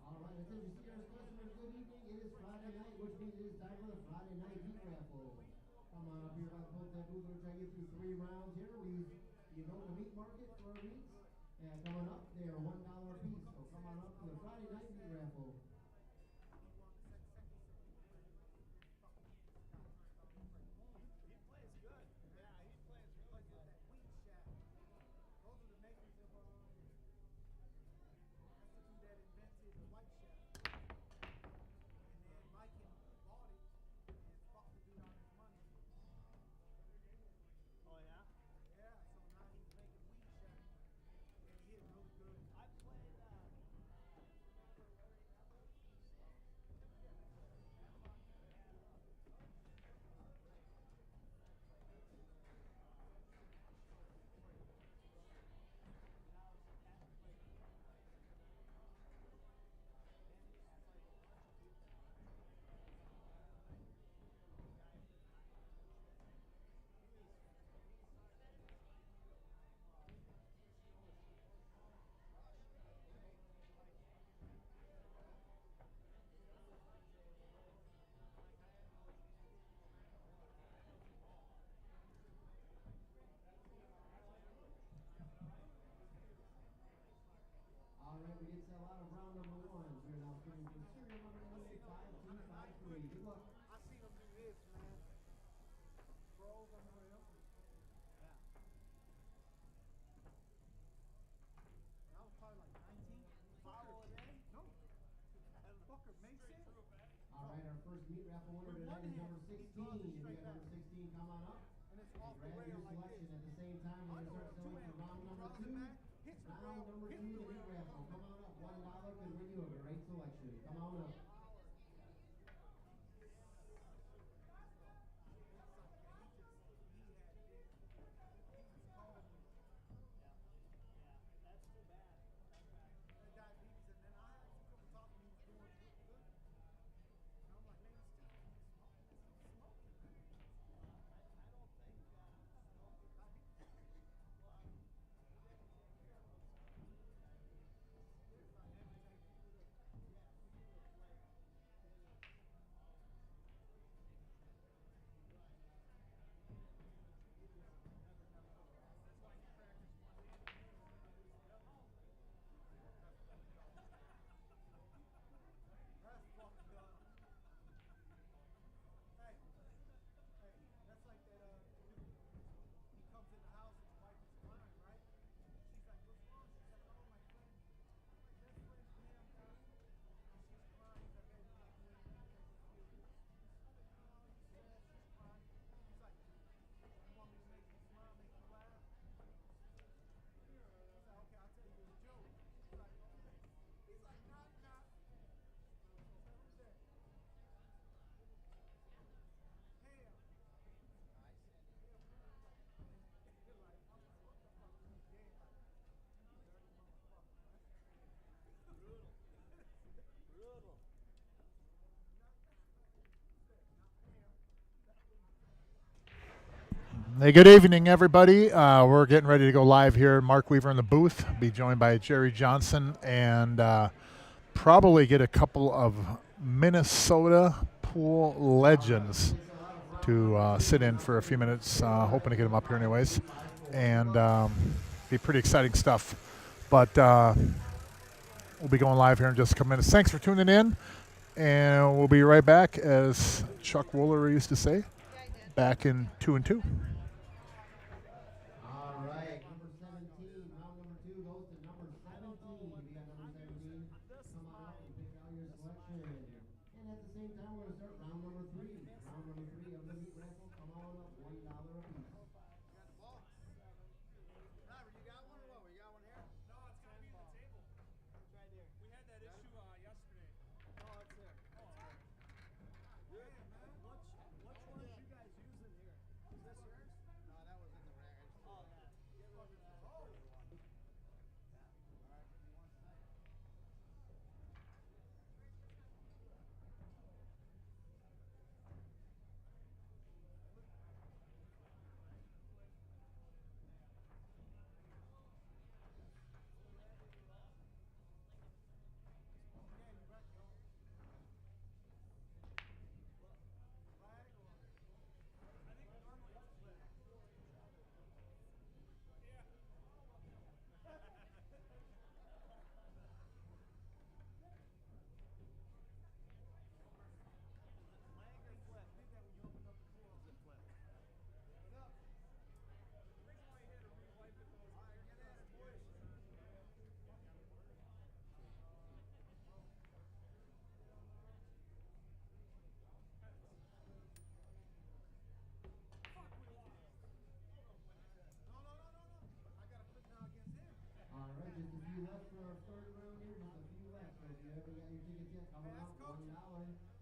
All right, attention CRs customers, good evening. It is Friday night, which means it is time for the Friday night heat raffle. Come on up here by the Post booth. We're trying to get through 3 rounds here. We use the meat market for our meats. And coming up, they are $1 a piece. So come on up to the Friday night meat raffle. All right, we did sell out of round number 1. We are now spinning for serial number 5253. Good luck. I seen them do this, man. Froze on the rail. Yeah. That was probably like 19. Follow it in? No. Fucker makes it. All right, our first meat raffle winner tonight is number 16. If you got number 16, come on up. And it's off the Grab rail your like selection this. at the same time. We're going to start selling for round number 2. Round number 2, the meat raffle. Come on up. $1 could win you a great selection. Come on up. Hey, good evening, everybody. We're getting ready to go live here. Mark Weaver in the booth. Be joined by Jerry Johnson and probably get a couple of Minnesota pool legends to sit in for a few minutes, hoping to get them up here anyways. And be pretty exciting stuff. But we'll be going live here in just a couple minutes. Thanks for tuning in. And we'll be right back, as Chuck Wooler used to say, back in 2 and 2. All right, number 17, round number 2 goes to number 17. We got number 17. Come on up and pick out your selection. And at the same time, we're going to start round number 3. Round number 3 of the meat raffle. Come on up, $1 apiece. Robert, you got one or what? You got one here? No, it's gotta be at the table. It's right there. We had that issue yesterday. Oh, it's there. Good. Which one did you guys use in here? Is this yours? No, that was in the rack. Oh, yeah. Get rid of that. Oh. All right, give me 1 second. All right, just a few left for our third round here. Just a few left. So if you haven't got your tickets yet, come on out. $1.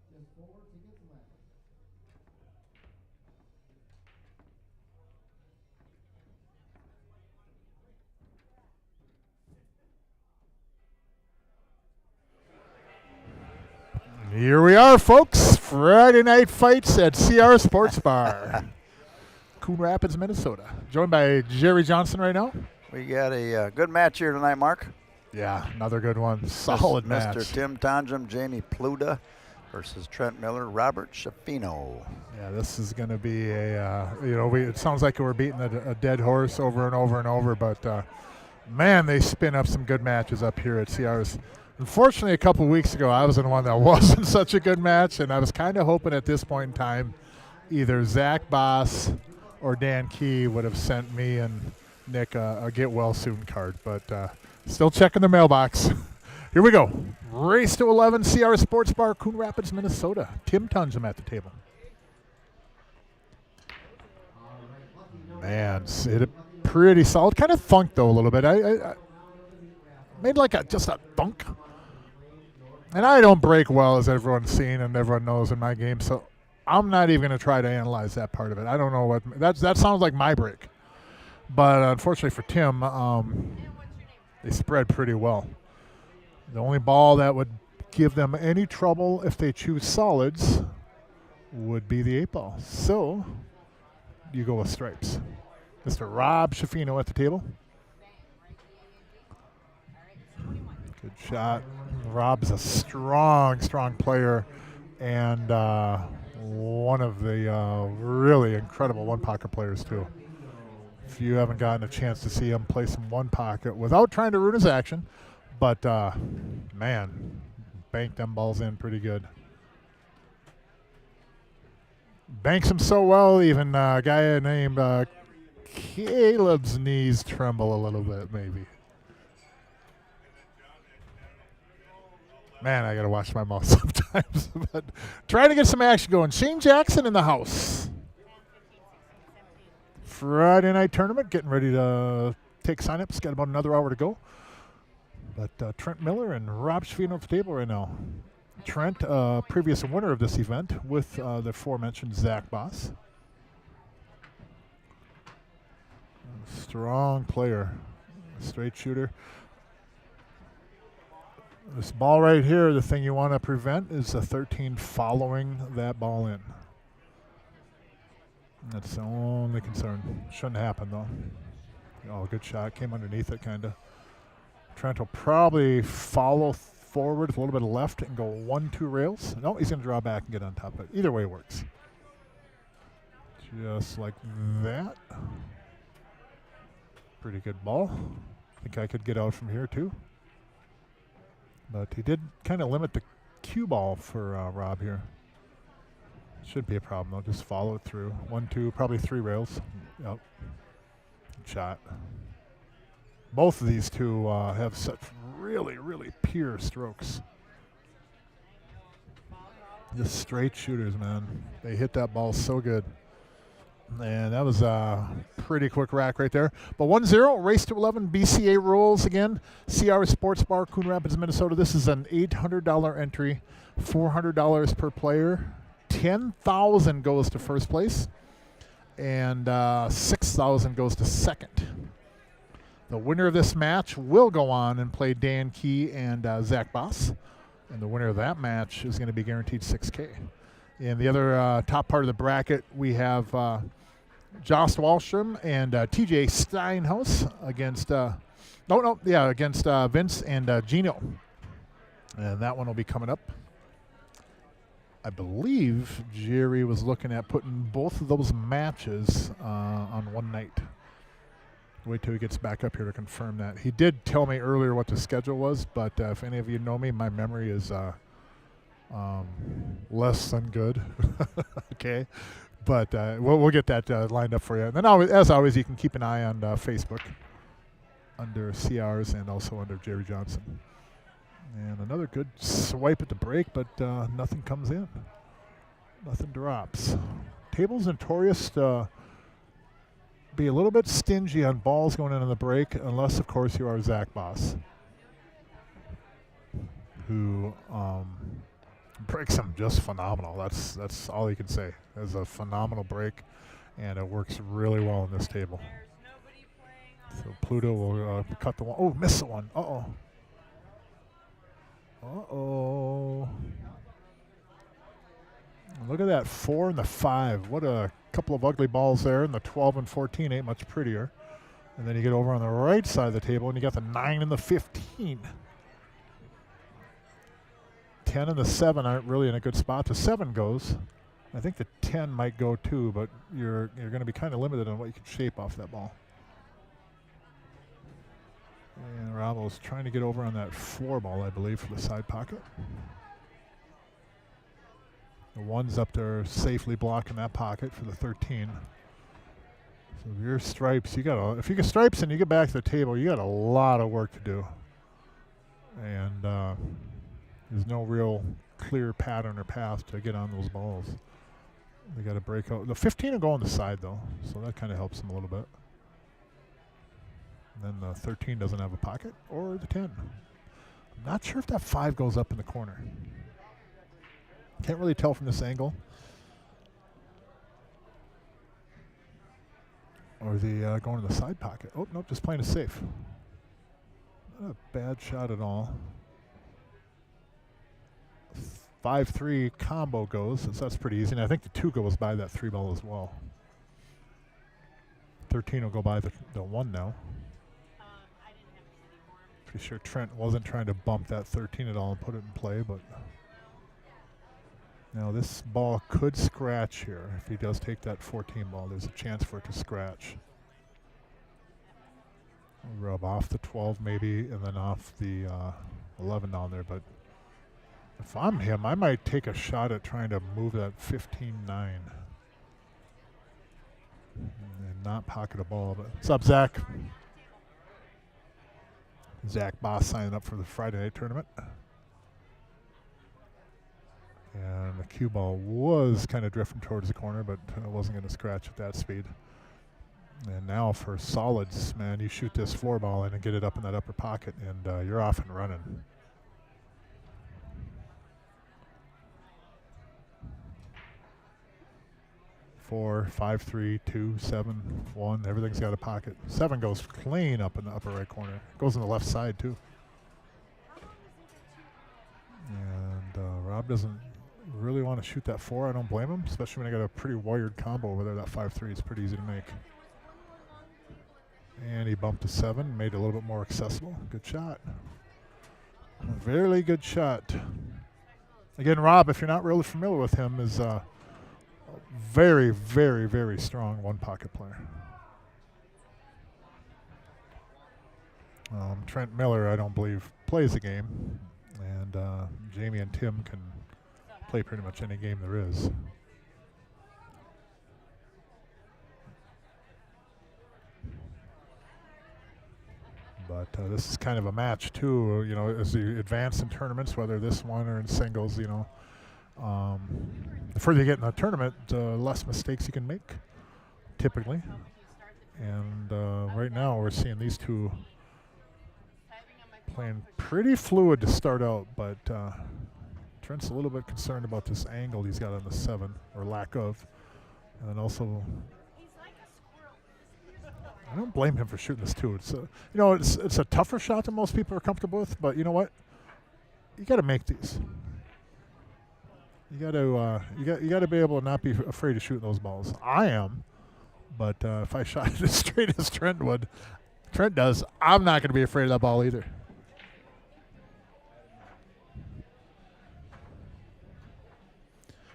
Just 4 tickets left. Here we are, folks. Friday night fights at CRs Sportsbar, Coon Rapids, Minnesota. Joined by Jerry Johnson right now. We got a good match here tonight, Mark. Yeah, another good one. Solid match. Mr. Tim Tonjum, Jamie Pluda versus Trent Miller, Robert Schaffino. Yeah, this is going to be a, it sounds like we're beating a dead horse over and over and over, but man, they spin up some good matches up here at CRs. Unfortunately, a couple weeks ago, I was in one that wasn't such a good match, and I was kind of hoping at this point in time either Zach Boss or Dan Key would have sent me and Nick a get well soon card, but still checking the mailbox. Here we go. Race to 11, CRs Sportsbar, Coon Rapids, Minnesota. Tim Tonjum at the table. Man, hit it pretty solid. Kind of thunked, though, a little bit. I made like just a thunk. And I don't break well, as everyone's seen and everyone knows in my game, so I'm not even going to try to analyze that part of it. I don't know what – that sounds like my break. But unfortunately for Tim, they spread pretty well. The only ball that would give them any trouble if they choose solids would be the 8-ball. So you go with stripes. Mr. Rob Schaffino at the table. Good shot. Rob's a strong player and one of the really incredible one-pocket players, too. If you haven't gotten a chance to see him play some one-pocket without trying to ruin his action, but, man, banked them balls in pretty good. Banks them so well, even a guy named Caleb's knees tremble a little bit, maybe. Man, I got to watch my mouth sometimes. But trying to get some action going. Shane Jackson in the house. Friday night tournament, getting ready to take sign-ups. Got about another hour to go. But Trent Miller and Rob Schaffino at the table right now. Trent, previous winner of this event with the aforementioned Zach Boss. Strong player, straight shooter. This ball right here, the thing you want to prevent is the 13 following that ball in. That's the only concern. Shouldn't happen, though. Oh, good shot. Came underneath it, kind of. Trent will probably follow forward with a little bit of left and go 1-2 rails. No, he's going to draw back and get on top of it. Either way works. Just like that. Pretty good ball. I think I could get out from here too. But he did kind of limit the cue ball for Rob here. Should be a problem though. Just follow it through. 1-2, probably 3 rails. Yep. Good shot. Both of these two have such really, really pure strokes. Just straight shooters, man. They hit that ball so good. And that was a pretty quick rack right there. But 1-0, race to 11, BCA rules again. CRs Sportsbar, Coon Rapids, Minnesota. This is an $800 entry, $400 per player. $10,000 goes to first place, and $6,000 goes to second. The winner of this match will go on and play Dan Key and Zach Boss. And the winner of that match is going to be guaranteed $6K. In the other top part of the bracket, we have Jost Wallstrom and TJ Steinhaus against against Vince and Gino. And that one will be coming up. I believe Jerry was looking at putting both of those matches on one night. Wait till he gets back up here to confirm that. He did tell me earlier what the schedule was, but if any of you know me, my memory is less than good. Okay, but we'll get that lined up for you. And then as always, you can keep an eye on Facebook under CRs and also under Jerry Johnson. And another good swipe at the break, but nothing comes in. Nothing drops. Table's notorious to be a little bit stingy on balls going into the break, unless, of course, you are Zach Boss, who breaks them just phenomenal. That's all you can say. It's a phenomenal break, and it works really well on this table. So Pluto will cut the one. Oh, miss the one. Uh-oh. Uh-oh. Look at that 4 and the 5. What a couple of ugly balls there. And the 12 and 14 ain't much prettier. And then you get over on the right side of the table and you got the 9 and the 15. 10 and the 7 aren't really in a good spot. The 7 goes. I think the 10 might go too, but you're going to be kind of limited on what you can shape off that ball. And Rabo's trying to get over on that 4 ball, I believe, for the side pocket. The 1's up there safely blocking that pocket for the 13. So your stripes, if you get stripes and you get back to the table, you got a lot of work to do. And there's no real clear pattern or path to get on those balls. They got to break out. The 15 will go on the side, though, so that kind of helps them a little bit. And then the 13 doesn't have a pocket, or the 10. I'm not sure if that 5 goes up in the corner. Can't really tell from this angle. Or the going to the side pocket. Oh, nope, just playing it safe. Not a bad shot at all. 5-3 combo goes, so that's pretty easy. And I think the 2 goes by that 3 ball as well. 13 will go by the 1 now. Pretty sure Trent wasn't trying to bump that 13 at all and put it in play, but now this ball could scratch here. If he does take that 14 ball, there's a chance for it to scratch. Rub off the 12 maybe, and then off the 11 down there. But if I'm him, I might take a shot at trying to move that 15-9 and not pocket a ball. But what's up, Zach? Zach Boss signing up for the Friday night tournament. And the cue ball was kind of drifting towards the corner, but wasn't going to scratch at that speed. And now for solids, man, you shoot this 4 ball in and get it up in that upper pocket, and you're off and running. Four, 5, 3, 2, 7, 1. Everything's got a pocket. 7 goes clean up in the upper right corner. Goes on the left side too. And Rob doesn't really want to shoot that 4. I don't blame him, especially when I got a pretty wired combo over there. That 5-3 is pretty easy to make. And he bumped to 7, made it a little bit more accessible. Good shot. Very good shot. Again, Rob, if you're not really familiar with him, is a very, very, very strong one-pocket player. Trent Miller, I don't believe, plays the game. And Jamie and Tim can play pretty much any game there is. But this is kind of a match, too, you know, as you advance in tournaments, whether this one or in singles, you know. The further you get in the tournament, the less mistakes you can make, typically. And right now we're seeing these two playing pretty fluid to start out, but Trent's a little bit concerned about this angle he's got on the 7, or lack of. And then also, I don't blame him for shooting this too. It's you know, it's a tougher shot than most people are comfortable with, but you know what? You got to make these. You got to be able to not be afraid of shooting those balls. I am, but if I shot it as straight as Trent does, I'm not going to be afraid of that ball either.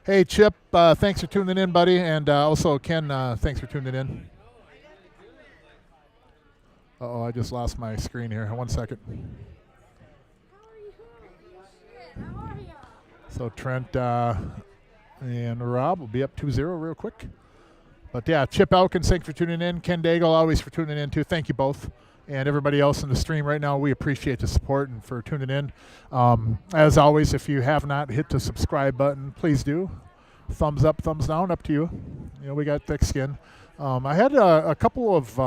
Hey, Chip, thanks for tuning in, buddy. And also, Ken, thanks for tuning in. Uh-oh, I just lost my screen here. 1 second. So Trent and Rob will be up 2-0 real quick. But, yeah, Chip Elkins, thanks for tuning in. Ken Daigle, always for tuning in, too. Thank you both. And everybody else in the stream right now, we appreciate the support and for tuning in. As always, if you have not hit the subscribe button, please do. Thumbs up, thumbs down, up to you. You know, we got thick skin. I had a couple of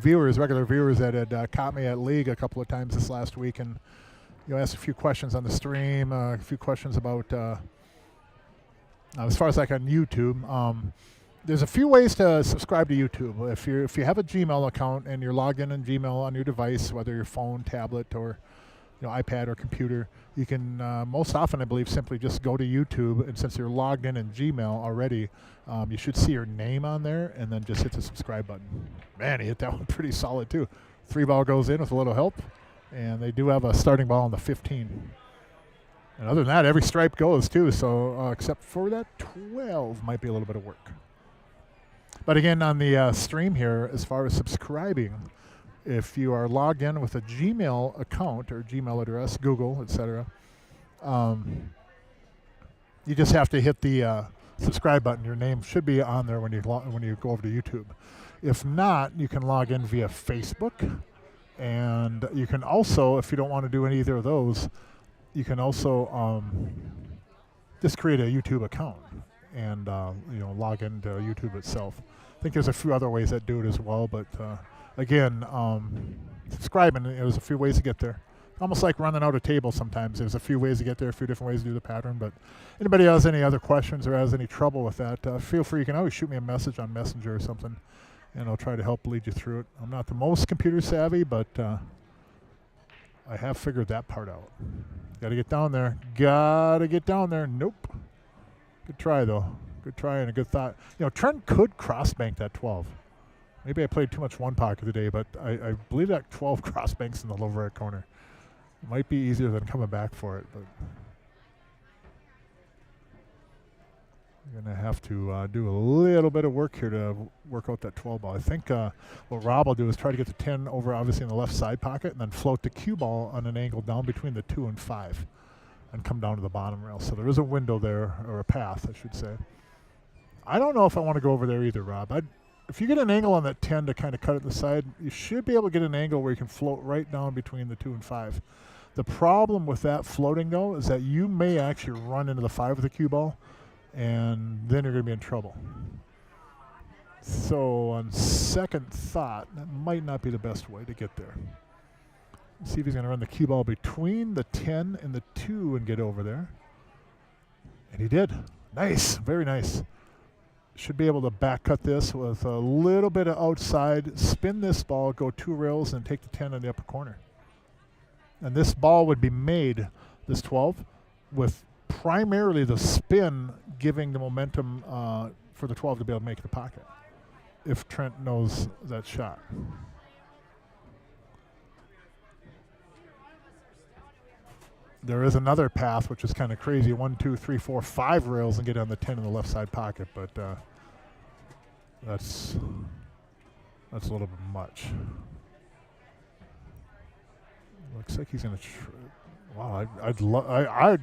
regular viewers that had caught me at League a couple of times this last week, and you know, asked a few questions on the stream, a few questions about as far as like on YouTube. There's a few ways to subscribe to YouTube. If you have a Gmail account and you're logged in Gmail on your device, whether your phone, tablet, or you know, iPad or computer, you can most often, I believe, simply just go to YouTube, and since you're logged in Gmail already, you should see your name on there, and then just hit the subscribe button. Man, he hit that one pretty solid too. 3-ball goes in with a little help, and they do have a starting ball on the 15. And other than that, every stripe goes too, so except for that 12 might be a little bit of work. But again, on the stream here, as far as subscribing, if you are logged in with a Gmail account or Gmail address, Google, etc., you just have to hit the subscribe button. Your name should be on there when you go over to YouTube. If not, you can log in via Facebook, and you can also, if you don't want to do either of those, you can also just create a YouTube account and you know, log into YouTube itself. I think there's a few other ways that do it as well, but again, subscribing, there's a few ways to get there. Almost like running out a table sometimes. There's a few ways to get there, a few different ways to do the pattern. But anybody has any other questions or has any trouble with that, feel free. You can always shoot me a message on Messenger or something, and I'll try to help lead you through it. I'm not the most computer savvy, but I have figured that part out. Got to get down there. Got to get down there. Nope. Good try, though. Good try and a good thought. You know, Trent could cross-bank that 12. Maybe I played too much one pocket today, but I believe that 12 cross-banks in the lower right corner. Might be easier than coming back for it, but you're going to have to do a little bit of work here to work out that 12 ball. I think what Rob will do is try to get the 10 over, obviously, in the left side pocket, and then float the cue ball on an angle down between the 2 and 5 and come down to the bottom rail. So there is a window there, or a path, I should say. I don't know if I want to go over there either, Rob. If you get an angle on that 10 to kind of cut it to the side, you should be able to get an angle where you can float right down between the 2 and 5. The problem with that floating, though, is that you may actually run into the 5 with the cue ball, and then you're going to be in trouble. So on second thought, that might not be the best way to get there. Let's see if he's going to run the cue ball between the 10 and the 2 and get over there. And he did. Nice. Very nice. Should be able to back cut this with a little bit of outside, spin this ball, go 2 rails, and take the 10 in the upper corner. And this ball would be made, this 12, with primarily the spin giving the momentum for the 12 to be able to make the pocket, if Trent knows that shot. There is another path, which is kind of crazy. 1, 2, 3, 4, 5 rails and get on the 10 in the left side pocket, but that's a little bit much. Looks like he's going to. Wow, I'd.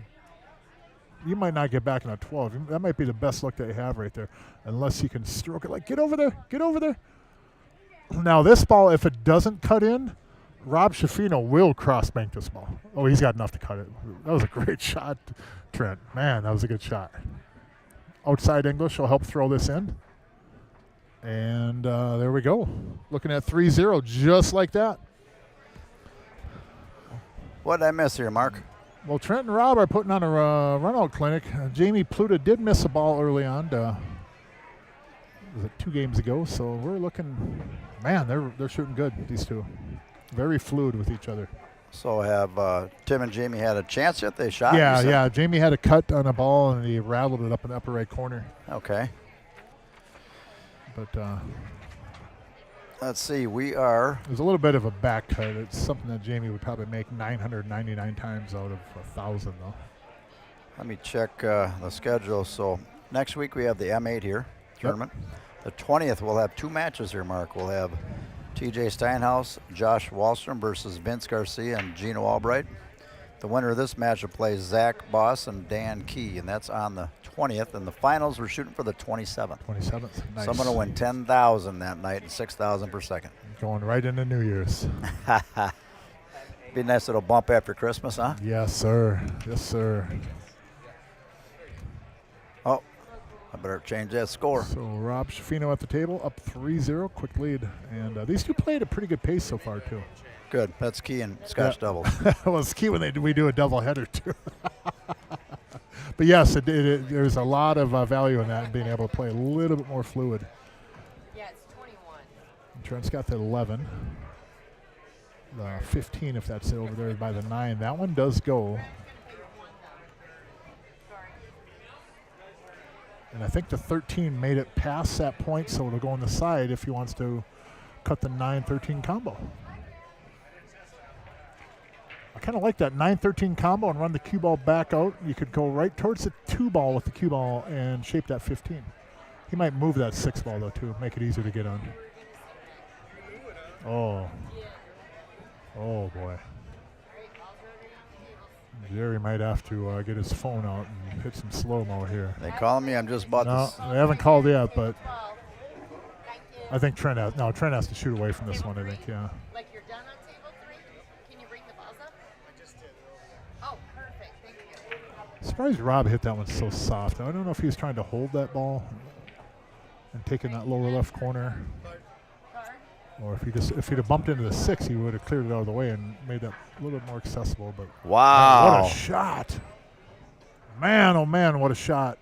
You might not get back in a 12. That might be the best look that you have right there, unless you can stroke it. Like, get over there, get over there. Now this ball, if it doesn't cut in, Rob Schifino will cross-bank this ball. Oh, he's got enough to cut it. That was a great shot, Trent. Man, that was a good shot. Outside English will help throw this in. And there we go. Looking at 3-0, just like that. What did I miss here, Mark? Well, Trent and Rob are putting on a run-out clinic. Jamie Pluta did miss a ball early on. Was it 2 games ago? So we're looking, man, they're shooting good, these two. Very fluid with each other. So have Tim and Jamie had a chance yet? They shot? Yeah. Jamie had a cut on a ball, and he rattled it up in the upper right corner. Okay. But let's see. We are. There's a little bit of a back cut. It's something that Jamie would probably make 999 times out of 1,000, though. Let me check the schedule. So next week we have the M8 here tournament. Yep. The 20th we'll have 2 matches here, Mark. We'll have TJ Steinhaus, Josh Wallstrom versus Vince Garcia and Gino Albright. The winner of this match will play Zach Boss and Dan Key, and that's on the 20th. And the finals we're shooting for the 27th. 27th, nice. Someone will win 10,000 that night and 6,000 per second. Going right into New Year's. Be a nice little bump after Christmas, huh? Yes, sir. Yes, sir. Oh, I better change that score. So Rob Schifino at the table, up 3-0, quick lead. And these two played at a pretty good pace so far, too. Good. That's key in Scotch doubles. Well, it's key when we do a double header, too. But, yes, there's a lot of value in that and being able to play a little bit more fluid. Yeah, it's 21. And Trent's got the 11. The 15, if that's it, over there by the 9. That one does go. And I think the 13 made it past that point, so it'll go on the side if he wants to cut the 9-13 combo. I kind of like that 9-13 combo and run the cue ball back out. You could go right towards the 2 ball with the cue ball and shape that 15. He might move that 6 ball, though, too, make it easier to get on. Oh. Oh, boy. Jerry might have to get his phone out and hit some slow-mo here. They calling me? I'm just about to. No, they haven't called yet, but I think Trent has to shoot away from this one, I think, yeah. Like you're done on table 3? Can you bring the balls up? I just did. Oh, perfect. Thank you. Surprised Rob hit that one so soft. I don't know if he was trying to hold that ball and taking that lower left corner, or if he'd have bumped into the 6, he would have cleared it out of the way and made that a little bit more accessible. But wow, man, what a shot! Man, oh man, what a shot!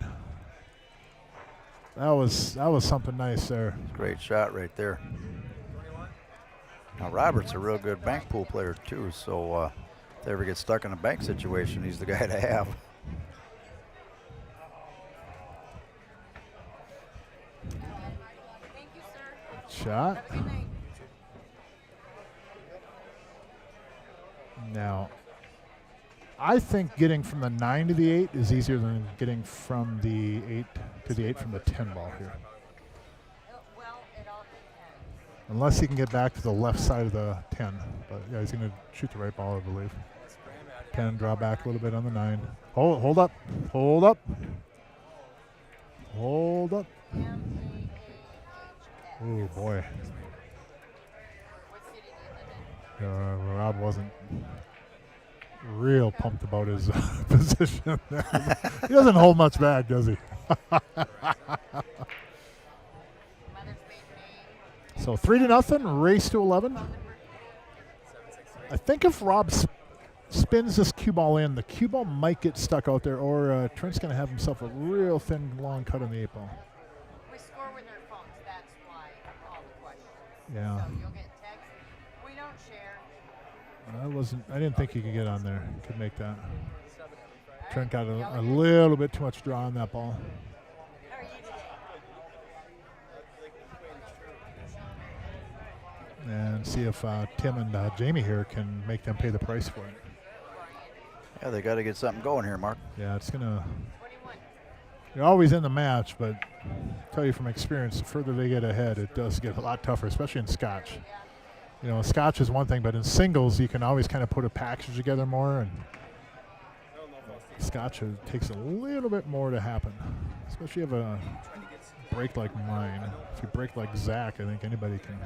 That was something nice there. Great shot right there. Now Robert's a real good bank pool player too, so if they ever get stuck in a bank situation, he's the guy to have. Thank you, sir. Shot. Have a good night. Now, I think getting from the 9 to the 8 is easier than getting from the 8 to the 8 from the 10 ball here. Well, it all depends. Unless he can get back to the left side of the 10. But yeah, he's going to shoot the right ball, I believe. 10, draw back a little bit on the 9. Hold up. Hold up. Hold up. Oh, boy. What city do you live in? Rob wasn't real pumped about his position there. He doesn't hold much back, does he? Mother's maiden name. So 3-0, race to 11. I think if Rob spins this cue ball in, the cue ball might get stuck out there, or Trent's going to have himself a real thin, long cut on the 8 ball. We score with our phones. That's why all the questions. Yeah. So you'll get text. We don't share. I didn't think he could get on there. Could make that. Trent got a little bit too much draw on that ball. How are you today? And see if Tim and Jamie here can make them pay the price for it. Yeah, they got to get something going here, Mark. Yeah, it's going to. 21. You're always in the match, but I tell you from experience, the further they get ahead, it does get a lot tougher, especially in scotch. You know, scotch is one thing, but in singles, you can always kind of put a package together more, and scotch takes a little bit more to happen, especially if you have a break like mine. If you break like Zach, I think anybody can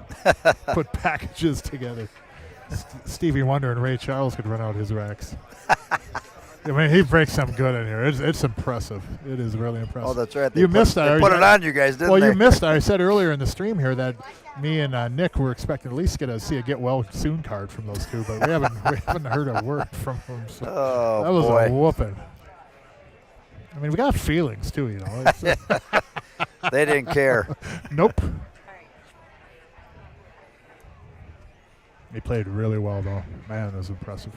put packages together. Stevie Wonder and Ray Charles could run out his racks. I mean, he breaks some good in here. It's impressive. It is really impressive. Oh, that's right. You missed that. They put it on you guys, didn't they? Well, you missed that. I said earlier in the stream here that me and Nick were expecting at least see a get well soon card from those two, but we haven't heard a word from them. So Oh, that was boy. a whooping. I mean, we got feelings too, you know. They didn't care. Nope. All right. He played really well, though. Man, it was impressive.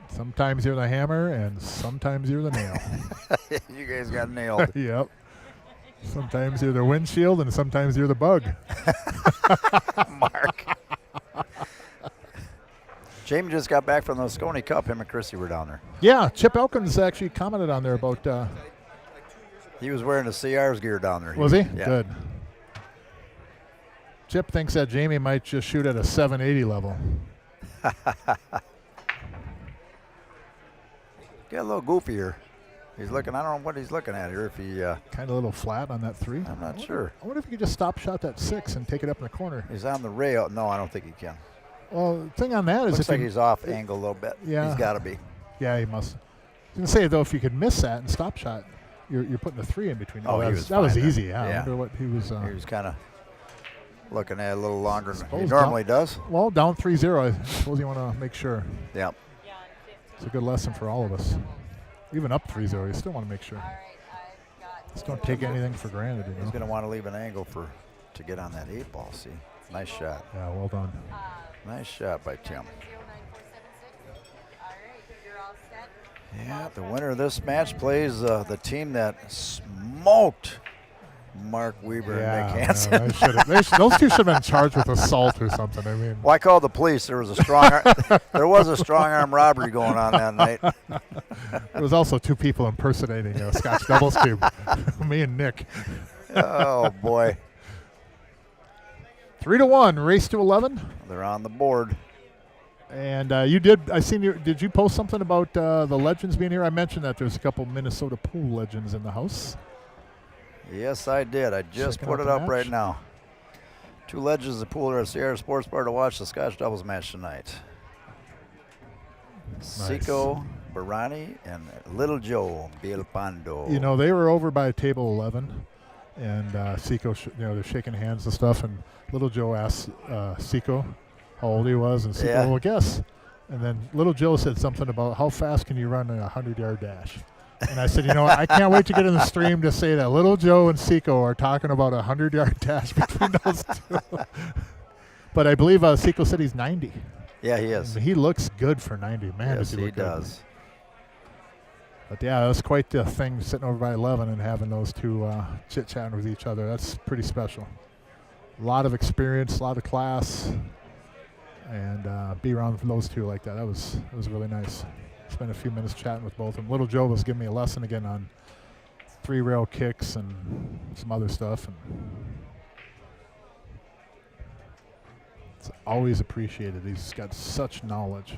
Sometimes you're the hammer, and sometimes you're the nail. You guys got nailed. Yep. Sometimes you're the windshield, and sometimes you're the bug. Mark. Jamie just got back from the Scone Cup. Him and Chrissy were down there. Yeah, Chip Elkins actually commented on there about. He was wearing the CRs gear down there. Was he? Yeah. Good. Chip thinks that Jamie might just shoot at a 780 level. Get a little goofier. He's looking. I don't know what he's looking at here. If he, Kind of a little flat on that 3. I'm not sure. I wonder if he could just stop shot that 6 and take it up in the corner. He's on the rail. No, I don't think he can. Well, the thing on that is Looks if like he, he's off angle a little bit. Yeah. He's got to be. yeah, he must. I was gonna say though, if you could miss that and stop shot, you're putting the 3 in between. Oh, that he was, was that was fine then. easy. Yeah, I Yeah. wonder what he was. He was kind of looking at it a little longer than he Suppose normally does. Well, down 3-0. I suppose you want to make sure. Yep. It's a good lesson for all of us. Even up 3-0, you still want to make sure. All right. I've got. Just don't take anything for granted, you He's know. going to want to leave an angle to get on that 8 ball. See, nice shot. Yeah, well done. Nice shot by Tim. 09476. All right. You're all set. Yeah, the winner of this match plays the team that smoked Mark Weber and Nick Hansen. Those two should have been charged with assault or something. I mean, Well, I called the police. There was a strong arm robbery going on that night. there was also 2 people impersonating a Scotch doubles team, me and Nick. Oh boy, 3-1, race to 11. they're on the board. And you did. I seen you. Did you post something about the legends being here? I mentioned that there's a couple Minnesota pool legends in the house. Yes, I did. I just Checking put out it the up match? right now. 2 legends of the pool are at CRs Sportsbar to watch the Scotch doubles match tonight. Seiko Barani and Little Joe Bielpando. You know, they were over by table 11, and Seiko, they're shaking hands and stuff. And Little Joe asked Seiko how old he was, and Seiko, Yeah. well, guess. And then Little Joe said something about how fast can you run a 100-yard dash. And I said, you know what, I can't wait to get in the stream to say that Little Joe and Seiko are talking about a 100-yard dash between those 2. But I believe Seiko said he's 90. Yeah, he is. And he looks good for 90. Man, Yes, does he he look good. does. But yeah, that's quite the thing sitting over by 11 and having those 2 chit-chatting with each other. That's pretty special. A lot of experience, a lot of class, and be around those 2 like that. It was really nice. Spent a few minutes chatting with both of them. Little Joe was giving me a lesson again on 3-rail kicks and some other stuff. And it's always appreciated. He's got such knowledge.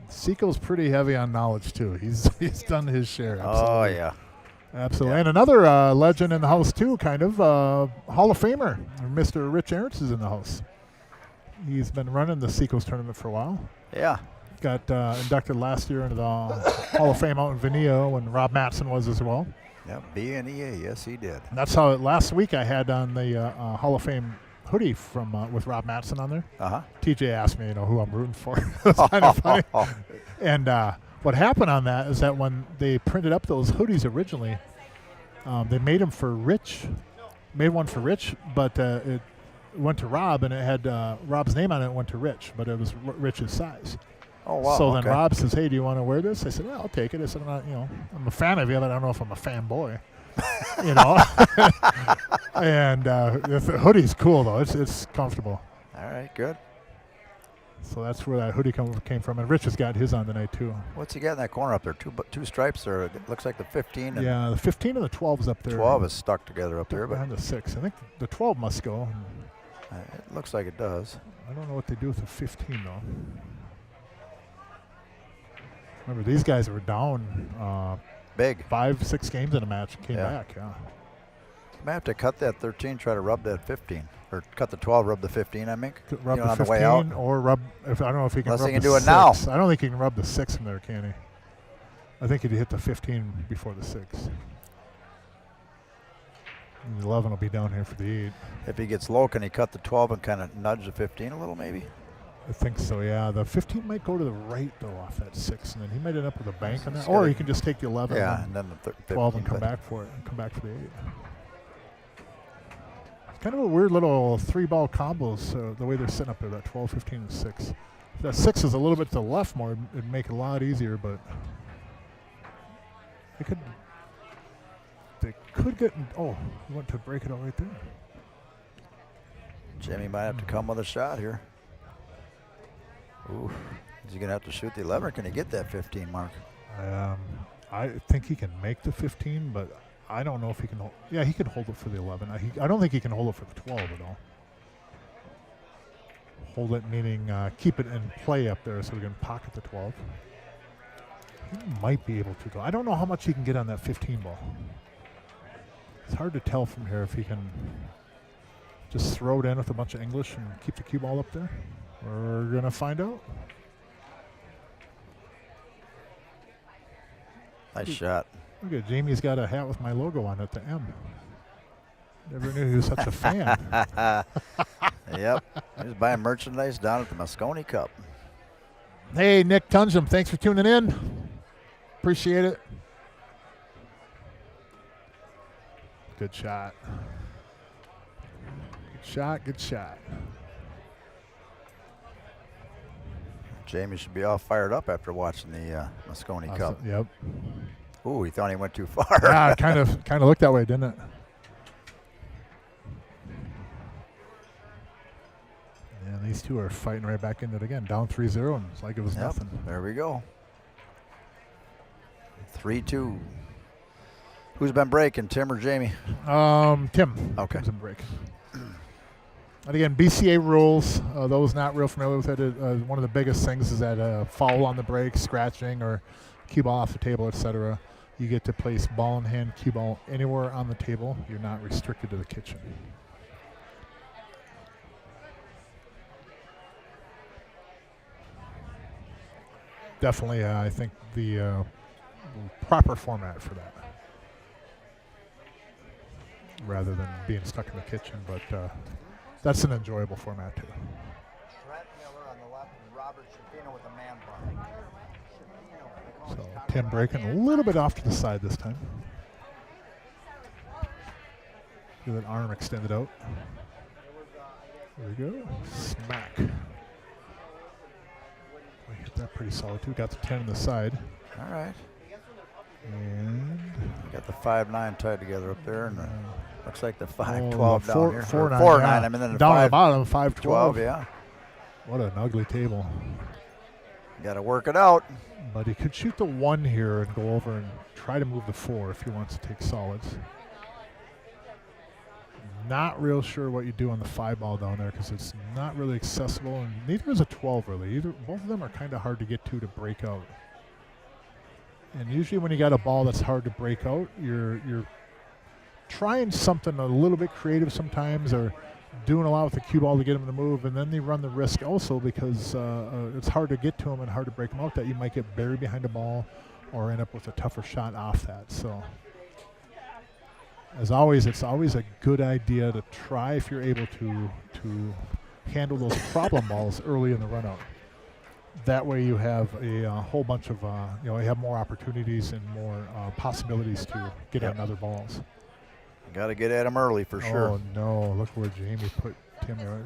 Seiko's pretty heavy on knowledge too. He's done his share. Absolutely. Oh, yeah. Absolutely. Yeah. And another legend in the house too, kind of Hall of Famer, Mr. Rich Ernst is in the house. He's been running the Seiko's tournament for a while. Yeah. Got inducted last year into the Hall of Fame out in Veneo, when Rob Matson was as well. Yep, BNEA, yes, he did. And that's how last week I had on the Hall of Fame hoodie from with Rob Matson on there. Uh-huh. TJ asked me, who I'm rooting for. It's kind of funny. And what happened on that is that when they printed up those hoodies originally, they made them for Rich. Made one for Rich, but it went to Rob, and it had Rob's name on it. It went to Rich, but it was Rich's size. Oh, wow. So then okay. Rob says, "Hey, do you want to wear this?" I said, "Yeah, I'll take it." I said, "I'm not, I'm a fan of you, but I don't know if I'm a fanboy." And the hoodie's cool though. It's comfortable. All right, good. So that's where that hoodie came from. And Rich has got his on tonight, too. What's he got in that corner up there? Two stripes there. It looks like the 15. And Yeah, the 15 and the 12 is up there. 12 is stuck together up there, but behind the 6. I think the 12 must go. it looks like it does. I don't know what they do with the 15, though. Remember, these guys were down Big. 5-6 games in a match and came Yeah. back, yeah. Might have to cut that 13, try to rub that 15. Or cut the 12, rub the 15, I think. Rub You know, the on the 15 way out. or rub, I don't know if he can Unless rub he can the do it 6. now. I don't think he can rub the 6 from there, can he? I think he'd hit the 15 before the 6. And the 11 will be down here for the 8. If he gets low, can he cut the 12 and kind of nudge the 15 a little maybe? I think so, yeah. The 15 might go to the right, though, off that 6, and then he might end up with a bank on that. It's Or gotta- he can just take the 11 Yeah, and and then the 12 and come back for it, and come back for the 8. It's kind of a weird little 3-ball combos, the way they're sitting up there, that 12, 15, and 6. If that 6 is a little bit to the left more, it'd make it a lot easier, but they could get, he went to break it all right there. Jimmy might have to come with a shot here. Ooh, is he going to have to shoot the 11 or can he get that 15 mark? I think he can make the 15, but I don't know if he can hold. Yeah, he can hold it for the 11. I don't think he can hold it for the 12 at all. Hold it meaning keep it in play up there so we can pocket the 12. He might be able to, though. I don't know how much he can get on that 15 ball. It's hard to tell from here if he can just throw it in with a bunch of English and keep the cue ball up there. We're going to find out. Nice shot. Look at Jamie's got a hat with my logo on it, the M. Never knew he was such a fan. Yep. He was buying merchandise down at the Moscone Cup. Hey, Nick Tunjum, thanks for tuning in. Appreciate it. Good shot. Good shot, good shot. Jamie should be all fired up after watching the Moscone Cup. Yep. Ooh, he thought he went too far. Yeah, it kind of looked that way, didn't it? Yeah, these two are fighting right back into it again. Down 3-0, and it's like it was nothing. There we go. 3-2. Who's been breaking, Tim or Jamie? Tim. Okay. Tim's in break. And again, BCA rules, those not real familiar with it, one of the biggest things is that foul on the break, scratching, or cue ball off the table, etc. You get to place ball in hand, cue ball anywhere on the table. You're not restricted to the kitchen. Definitely, I think the proper format for that, rather than being stuck in the kitchen, but that's an enjoyable format too. Trent Miller on the left and Robert Shapino with a man bun. So Tim breaking a little bit off to the side this time. Get that arm extended out. There we go. Smack. We hit that pretty solid too. Got the 10 on the side. All right. And Got the 5-9 tied together up there, and looks like the 5-12 the down here. 4-9. 4-9. Yeah. I mean, then the Down at the 5-12. bottom, 5-12. Yeah. What an ugly table. Got to work it out. But he could shoot the 1 here and go over and try to move the 4 if he wants to take solids. Not real sure what you do on the 5 ball down there because it's not really accessible, and neither is a 12 really. Both of them are kind of hard to get to break out. And usually when you got a ball that's hard to break out, you're trying something a little bit creative sometimes, or doing a lot with the cue ball to get them to move, and then they run the risk also because it's hard to get to them and hard to break them out that you might get buried behind a ball or end up with a tougher shot off that. So as always, it's always a good idea to try, if you're able to handle those problem balls early in the run out. That way you have a whole bunch of, you have more opportunities and more possibilities to get at other balls. Got to get at him early for sure. Oh no! Look where Jamie put Tim there.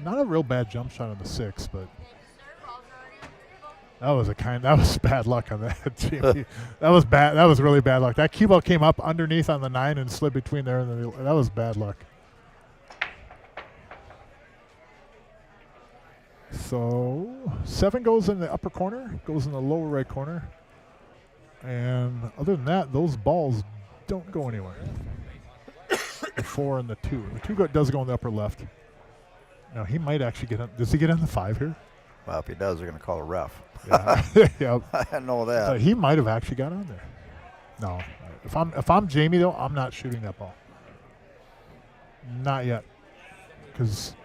Not a real bad jump shot on the 6, but that was bad luck on that, Jamie. That was bad. That was really bad luck. That cue ball came up underneath on the 9 and slid between there, and that was bad luck. So 7 goes in the upper corner, goes in the lower right corner. And other than that, those balls don't go anywhere. The 4 and the 2. The 2 does go in the upper left. Now, he might actually get on. Does he get on the 5 here? Well, if he does, they're going to call a ref. Yeah. Yeah. I know that. He might have actually got on there. No. If I'm Jamie, though, I'm not shooting that ball. Not yet. Because,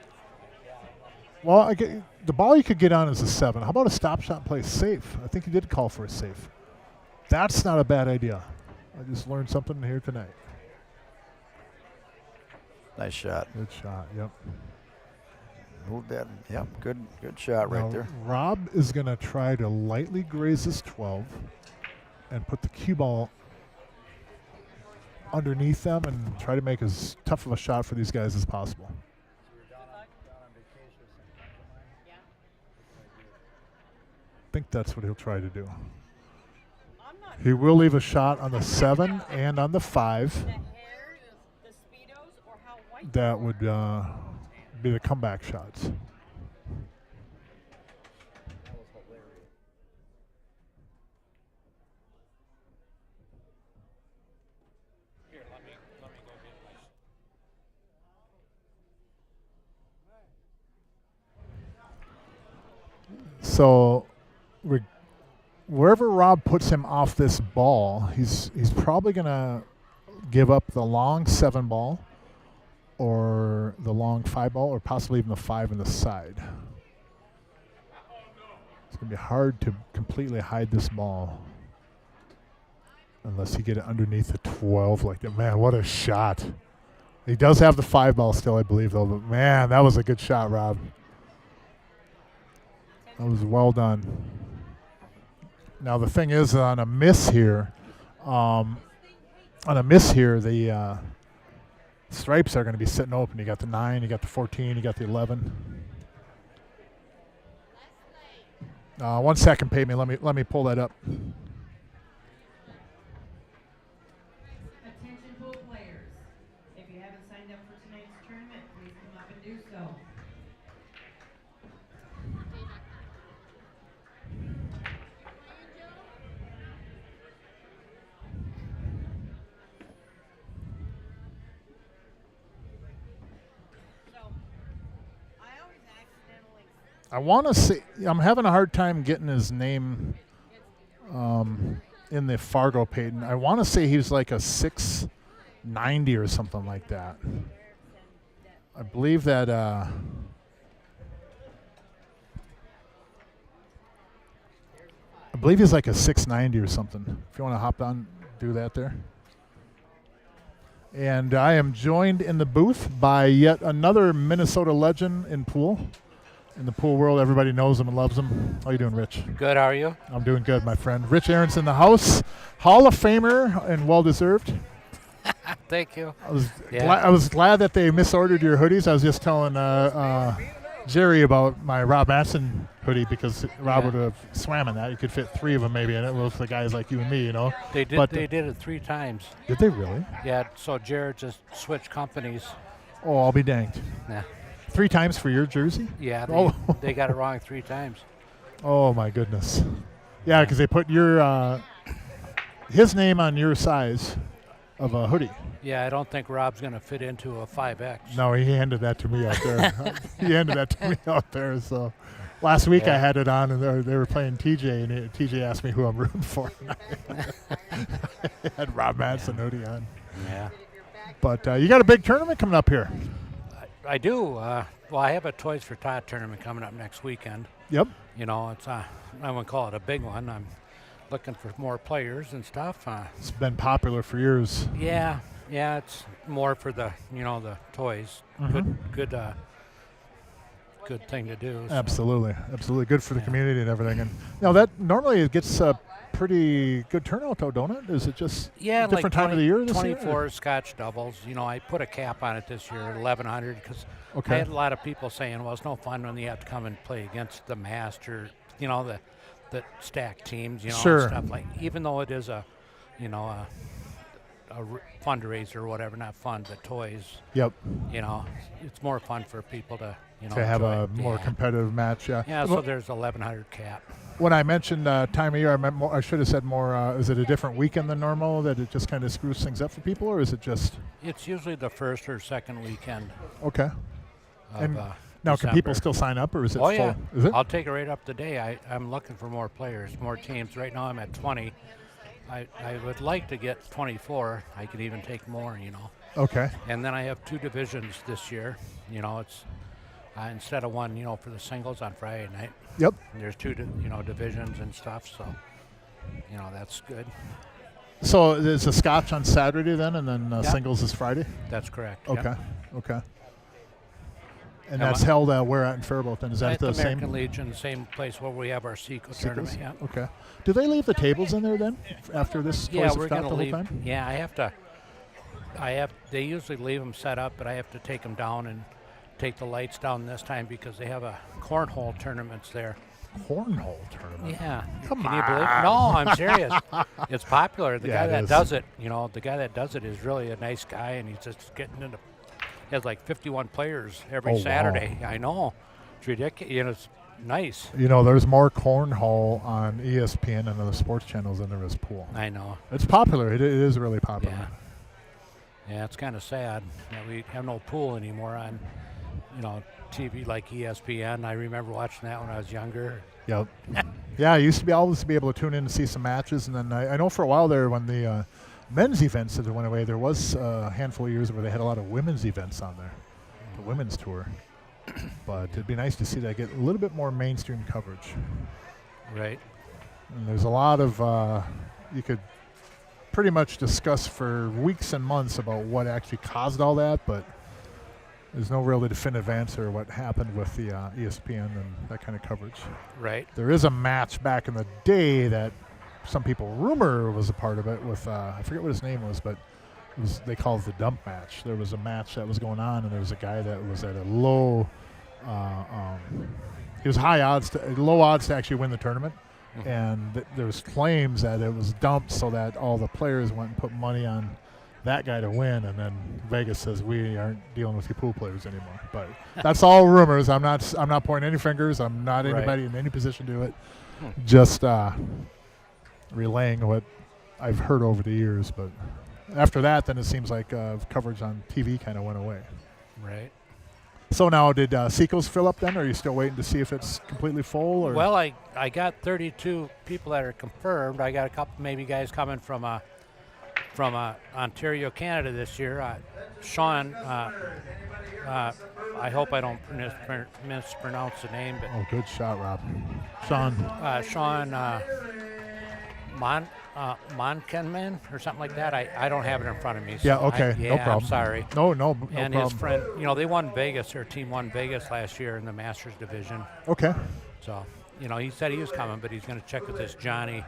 well, the ball you could get on is a 7. How about a stop shot and play safe? I think he did call for a safe. That's not a bad idea. I just learned something here tonight. Nice shot. Good shot, yep. Moved that. Yep, good shot right there. Rob is going to try to lightly graze this 12 and put the cue ball underneath them and try to make as tough of a shot for these guys as possible. I think that's what he'll try to do. He will leave a shot on the 7 and on the 5. That would be the comeback shots. So wherever Rob puts him off this ball, he's probably going to give up the long 7 ball or the long 5 ball or possibly even the 5 in the side. It's going to be hard to completely hide this ball unless you get it underneath the 12 like that. Man, what a shot. He does have the 5 ball still, I believe, though. But, man, that was a good shot, Rob. That was well done. Now, the thing is, on a miss here, the stripes are going to be sitting open. You got the 9, you got the 14, you got the 11. 1 second, Peyton. Let me pull that up. Attention pool players. If you haven't signed up for tonight's tournament, please come up and do so. I want to say, I'm having a hard time getting his name in the Fargo Peyton. I want to say he was like a 690 or something like that. I believe that I believe he's like a 690 or something. If you want to hop on, do that there. And I am joined in the booth by yet another Minnesota legend in pool. In the pool world, everybody knows him and loves him. How you doing, Rich? Good, how are you? I'm doing good, my friend. Rich Aaron's in the house. Hall of Famer and well-deserved. Thank you. I was glad that they misordered your hoodies. I was just telling Jerry about my Rob Matson hoodie because Rob would have swam in that. You could fit 3 of them maybe in it. Well, for guys like you and me, you know. They did. But they did it 3 times. Did they really? Yeah. So Jared just switched companies. Oh, I'll be danged. Yeah. 3 times for your jersey? Yeah. They got it wrong 3 times. Oh my goodness. Yeah, because they put your his name on your size of a hoodie. Yeah, I don't think Rob's going to fit into a 5X. No, he handed that to me out there. He handed that to me out there. So last week I had it on, and they were playing TJ, and TJ asked me who I'm rooting for. I had Rob Madsen hoodie on. Yeah. But you got a big tournament coming up here. I do. Well, I have a Toys for Tot tournament coming up next weekend. Yep. You know, it's I wouldn't call it a big one. I'm looking for more players and stuff. It's been popular for years. Yeah, it's more for the the toys. Mm-hmm. Good thing to do. So. Absolutely good for the community and everything. And that normally it gets a pretty good turnout, though, don't it? Is it just a different like time of the year this year? 24 Scotch doubles. I put a cap on it this year, 1,100, because Okay. I had a lot of people saying, well, it's no fun when you have to come and play against the master, the stacked teams, Sure. and stuff like. Even though it is a fundraiser or whatever, not fun, but toys. Yep. You know, it's more fun for people to, you know, To have enjoy a it. more competitive match, yeah. Yeah, so there's 1,100 cap. When I mentioned time of year, I meant more, I should have said more. Is it a different weekend than normal that it just kind of screws things up for people, or is it just It's usually the first or second weekend okay? of And now, can people December. still sign up, or is it Oh full? yeah, Is it? I'll take it right up today. I'm looking for more players, more teams. Right now I'm at 20. I would like to get 24. I could even take more, you know. Okay. And then I have 2 divisions this year. You know, it's instead of one, you know, for the singles on Friday night. Yep. And there's 2, you know, divisions and stuff. So, you know, that's good. So there's a scotch on Saturday then, and then Yep. singles is Friday. That's correct. Okay. Yep. Okay. And Am that's I- held where at in Faribault? Then is that At the the American same? Legion, same place where we have our Seco tournament. Sequels? Yeah. Okay. Do they leave the tables in there then after this? Yeah, toys we're have stopped gonna the whole leave. time? Yeah, They usually leave them set up, but I have to take them down and take the lights down this time because they have a cornhole tournaments there. Cornhole tournament. Yeah. Come Can you believe it? No, I'm serious. It's popular. The Yeah, guy it that is. does it, you know, the guy that does it is really a nice guy, and he's just getting into. He has like 51 players every Oh, wow. Saturday. I know. It's ridiculous. You know, it's nice. You know, there's more cornhole on ESPN and other sports channels than there is pool. I know. It's popular. It is really popular. Yeah. Yeah, it's kind of sad that we have no pool anymore on, you know, TV like ESPN. I remember watching that when I was younger. Yep. Yeah, I used to be always be able to tune in to see some matches, and then I know for a while there when the men's events had went away, there was a handful of years where they had a lot of women's events on there, the women's tour. But it'd be nice to see that get a little bit more mainstream coverage. Right. And there's a lot of you could pretty much discuss for weeks and months about what actually caused all that, but there's no really definitive answer what happened with the ESPN and that kind of coverage. Right. There is a match back in the day that some people rumor was a part of it with I forget what his name was, but it was, they called it the dump match. There was a match that was going on, and there was a guy that was at a low he was low odds to actually win the tournament. And there was claims that it was dumped so that all the players went and put money on that guy to win, and then Vegas says we aren't dealing with you pool players anymore. But that's all rumors. I'm not pointing any fingers. I'm not anybody in any position to do it. Just relaying what I've heard over the years. But after that, then it seems like coverage on TV kind of went away. Right. So now, did Seco's fill up then, or are you still waiting to see if it's completely full? Or? Well, I got 32 people that are confirmed. I got a couple maybe guys coming from Ontario, Canada this year. Sean, I hope I don't mispronounce the name, but Oh, good shot, Rob. Sean. Sean Monkenman or something like that. I don't have it in front of me. So Yeah, okay, no I'm problem. sorry. No And problem. his friend, you know, they won Vegas. Their team won Vegas last year in the Masters division. Okay. So, you know, he said he was coming, but he's going to check with this Johnny.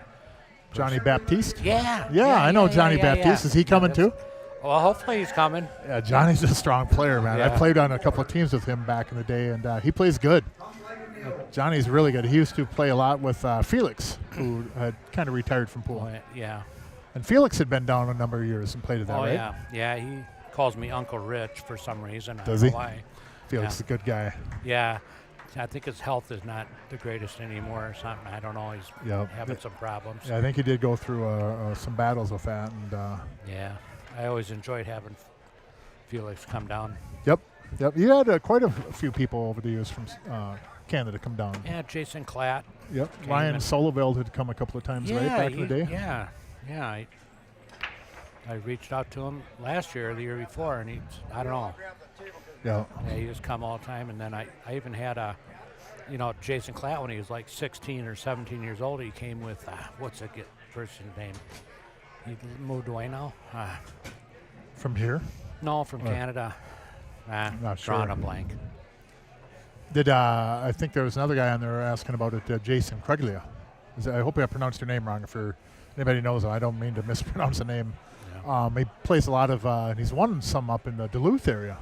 Johnny Baptiste? Yeah. Yeah, I know Johnny Baptiste. Is he coming too? Well, hopefully he's coming. Yeah, Johnny's a strong player, man. I Yeah. played on a couple of teams with him back in the day, and he plays good. Johnny's really good. He used to play a lot with Felix, who had kind of retired from pool. Oh, yeah. And Felix had been down a number of years and played at that, Oh, right? yeah. Yeah, he calls me Uncle Rich for some reason. Does I he? don't know why. Felix is a good guy. Yeah. I think his health is not the greatest anymore or something. I don't know. He's Yep. having some problems. Yeah, I think he did go through some battles with that. And Yeah. I always enjoyed having Felix come down. Yep. You had quite a few people over the years from Canada come down. Yeah, Jason Klatt. Yep. came Ryan in. Soleveld had come a couple of times, right, back in the day? Yeah. I reached out to him last year or the year before, and I don't know. Yeah. Yeah, he just come all the time. And then I even had Jason Klatt when he was like 16 or 17 years old. He came with, what's the person's name? He moved away now? From here? No, from Canada. Not Drawing sure. a blank. Did I think there was another guy on there asking about it, Jason Kreglia. I hope I pronounced your name wrong. If anybody knows him, I don't mean to mispronounce the name. Yeah. He plays a lot of, and he's won some up in the Duluth area.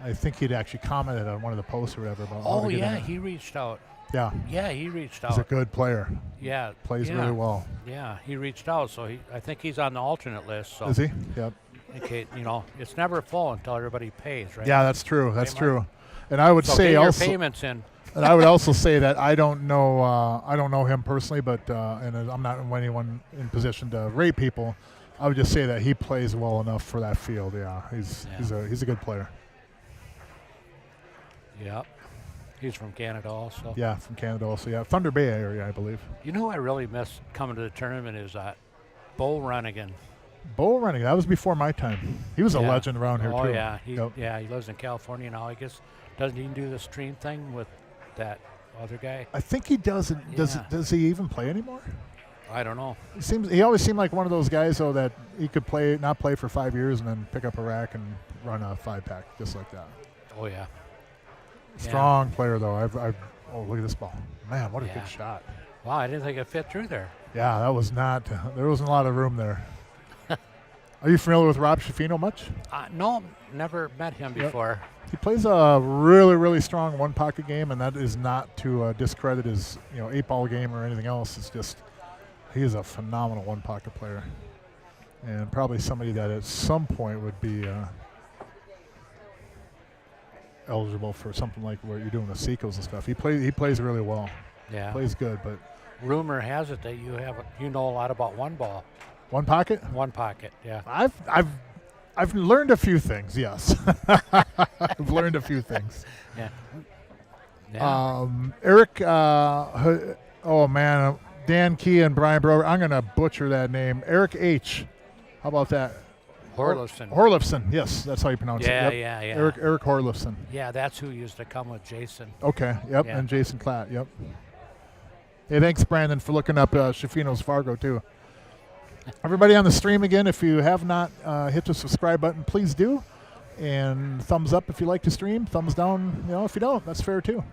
I think he'd actually commented on one of the posts or whatever about. how Oh, to get yeah, in. he reached out. Yeah, Yeah, he reached he's a out. good player. Yeah, Plays yeah, really well. Yeah, he reached out, so I think he's on the alternate list. So Is he? Yep. in case, it's never full until everybody pays, right? Yeah, that's true. That's Right, Mark? true. And I would So say get your also, payments in. and I would also say that I don't know him personally, but and I'm not anyone in position to rate people. I would just say that he plays well enough for that field. Yeah, he's a good player. Yep. He's from Canada also. Yeah, from Canada also. Yeah, Thunder Bay area, I believe. You know who I really miss coming to the tournament is Bo Runnigan. Bull running. That was before my time. He was a Yeah. legend around here Oh too. yeah, Yep. he lives in California now. I guess doesn't he do the stream thing with that other guy? I think he doesn't. Yeah. Does he even play anymore? I don't know. He always seemed like one of those guys though that he could not play for 5 years and then pick up a rack and run a 5-pack just like that. Oh yeah. Strong player though. Oh, look at this ball. Man, what a Yeah. good shot. Wow, I didn't think it fit through there. Yeah, that was not. There wasn't a lot of room there. Are you familiar with Rob Schifino much? No, never met him Yep. before. He plays a really, really strong one-pocket game, and that is not to discredit his 8-ball game or anything else. It's just he is a phenomenal one-pocket player, and probably somebody that at some point would be eligible for something like where you're doing the Seacos and stuff. He plays really well. Yeah. Plays good, but Rumor has it that you know a lot about one ball, one pocket. one pocket. Yeah. I've learned a few things. Yes, I've learned a few things. Yeah. Yeah. Eric. Oh man, Dan Key and Brian Brower. I'm gonna butcher that name. Eric H. How about that? Horlifson. Horlifson. Yes, that's how you pronounce Yeah, it. Yep. yeah. Eric Horlifson. Yeah, that's who used to come with Jason. Okay. Yep. Yeah. And Jason Klatt. Yep. Hey, thanks, Brandon, for looking up Schifino's Fargo too. Everybody on the stream again, if you have not hit the subscribe button, please do. And thumbs up if you like to stream. Thumbs down, if you don't, that's fair too.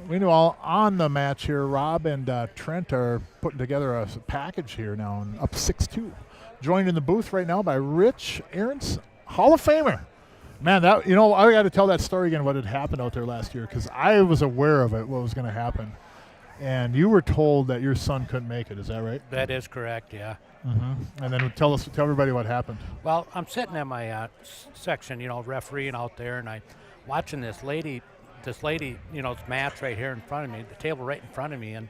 We know all on the match here. Rob and Trent are putting together a package here now, and up 6-2. Joined in the booth right now by Rich Aarons, Hall of Famer. Man, that I got to tell that story again. What had happened out there last year, because I was aware of it, what was going to happen. And you were told that your son couldn't make it. Is that right? That is correct, yeah. Mm-hmm. And then tell everybody what happened. Well, I'm sitting in my section, refereeing out there, and I'm watching this lady, match right here in front of me, the table right in front of me, and,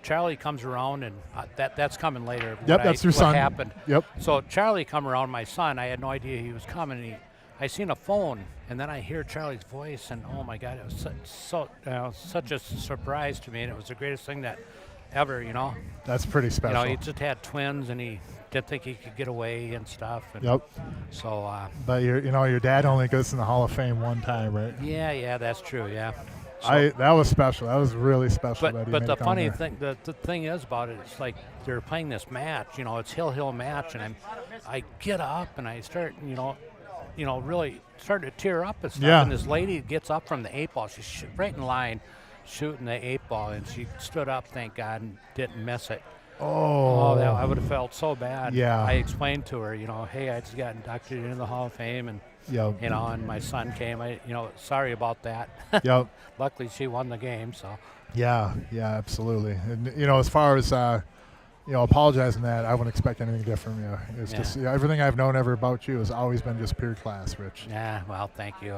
Charlie comes around, and that's coming later. Yep, that's your son. What happened. Yep. So Charlie come around, my son. I had no idea he was coming. I seen a phone, and then I hear Charlie's voice, and oh my God, it was such a surprise to me, and it was the greatest thing that ever, That's pretty special. he just had twins, and he didn't think he could get away and stuff. And Yep. So. But your dad only goes in the Hall of Fame one time, right? Yeah, that's true. Yeah. So, That was special. That was really special. But the funny thing, the thing is about it, it's like they're playing this match. It's hill match, and I get up and I start, really starting to tear up and stuff. Yeah. And this lady gets up from the 8-ball. She's right in line, shooting the 8-ball, and she stood up, thank God, and didn't miss it. Oh, I would have felt so bad. Yeah. I explained to her, hey, I just got inducted into the Hall of Fame, and Yep. and my son came. Sorry about that. Yep. Luckily, she won the game. So. Yeah, absolutely. And as far as apologizing that, I wouldn't expect anything different from you. It's just everything I've known ever about you has always been just pure class, Rich. Yeah, well, thank you.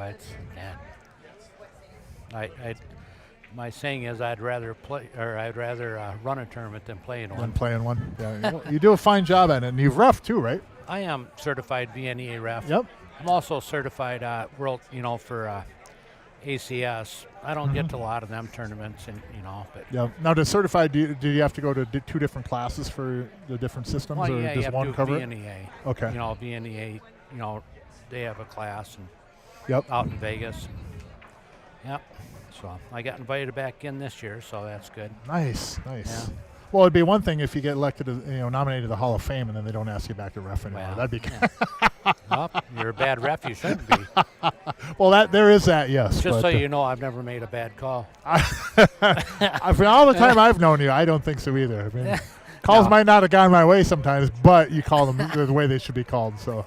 My saying is I'd rather run a tournament than play in one. Than playing one. Yeah, you do a fine job at it, and you've ref too, right? I am certified VNEA ref. Yep. I'm also certified world, for ACS. I don't get to a lot of them tournaments, and but. Yeah. Now, to certify, do you have to go to two different classes for the different systems, Well, or yeah, does you have one to do cover VNEA. it? Okay. VNEA. They have a class and Yep. out in Vegas. Yep. So I got invited back in this year, so that's good. Nice. Yeah. Well, it'd be one thing if you get elected, nominated to the Hall of Fame, and then they don't ask you back to ref anymore. Well, That'd be. Well, you're a bad ref. You shouldn't be. Well, there is that, yes. Just but, so you know, I've never made a bad call. For all the time I've known you, I don't think so either. I mean, calls might not have gone my way sometimes, but you call them the way they should be called. So.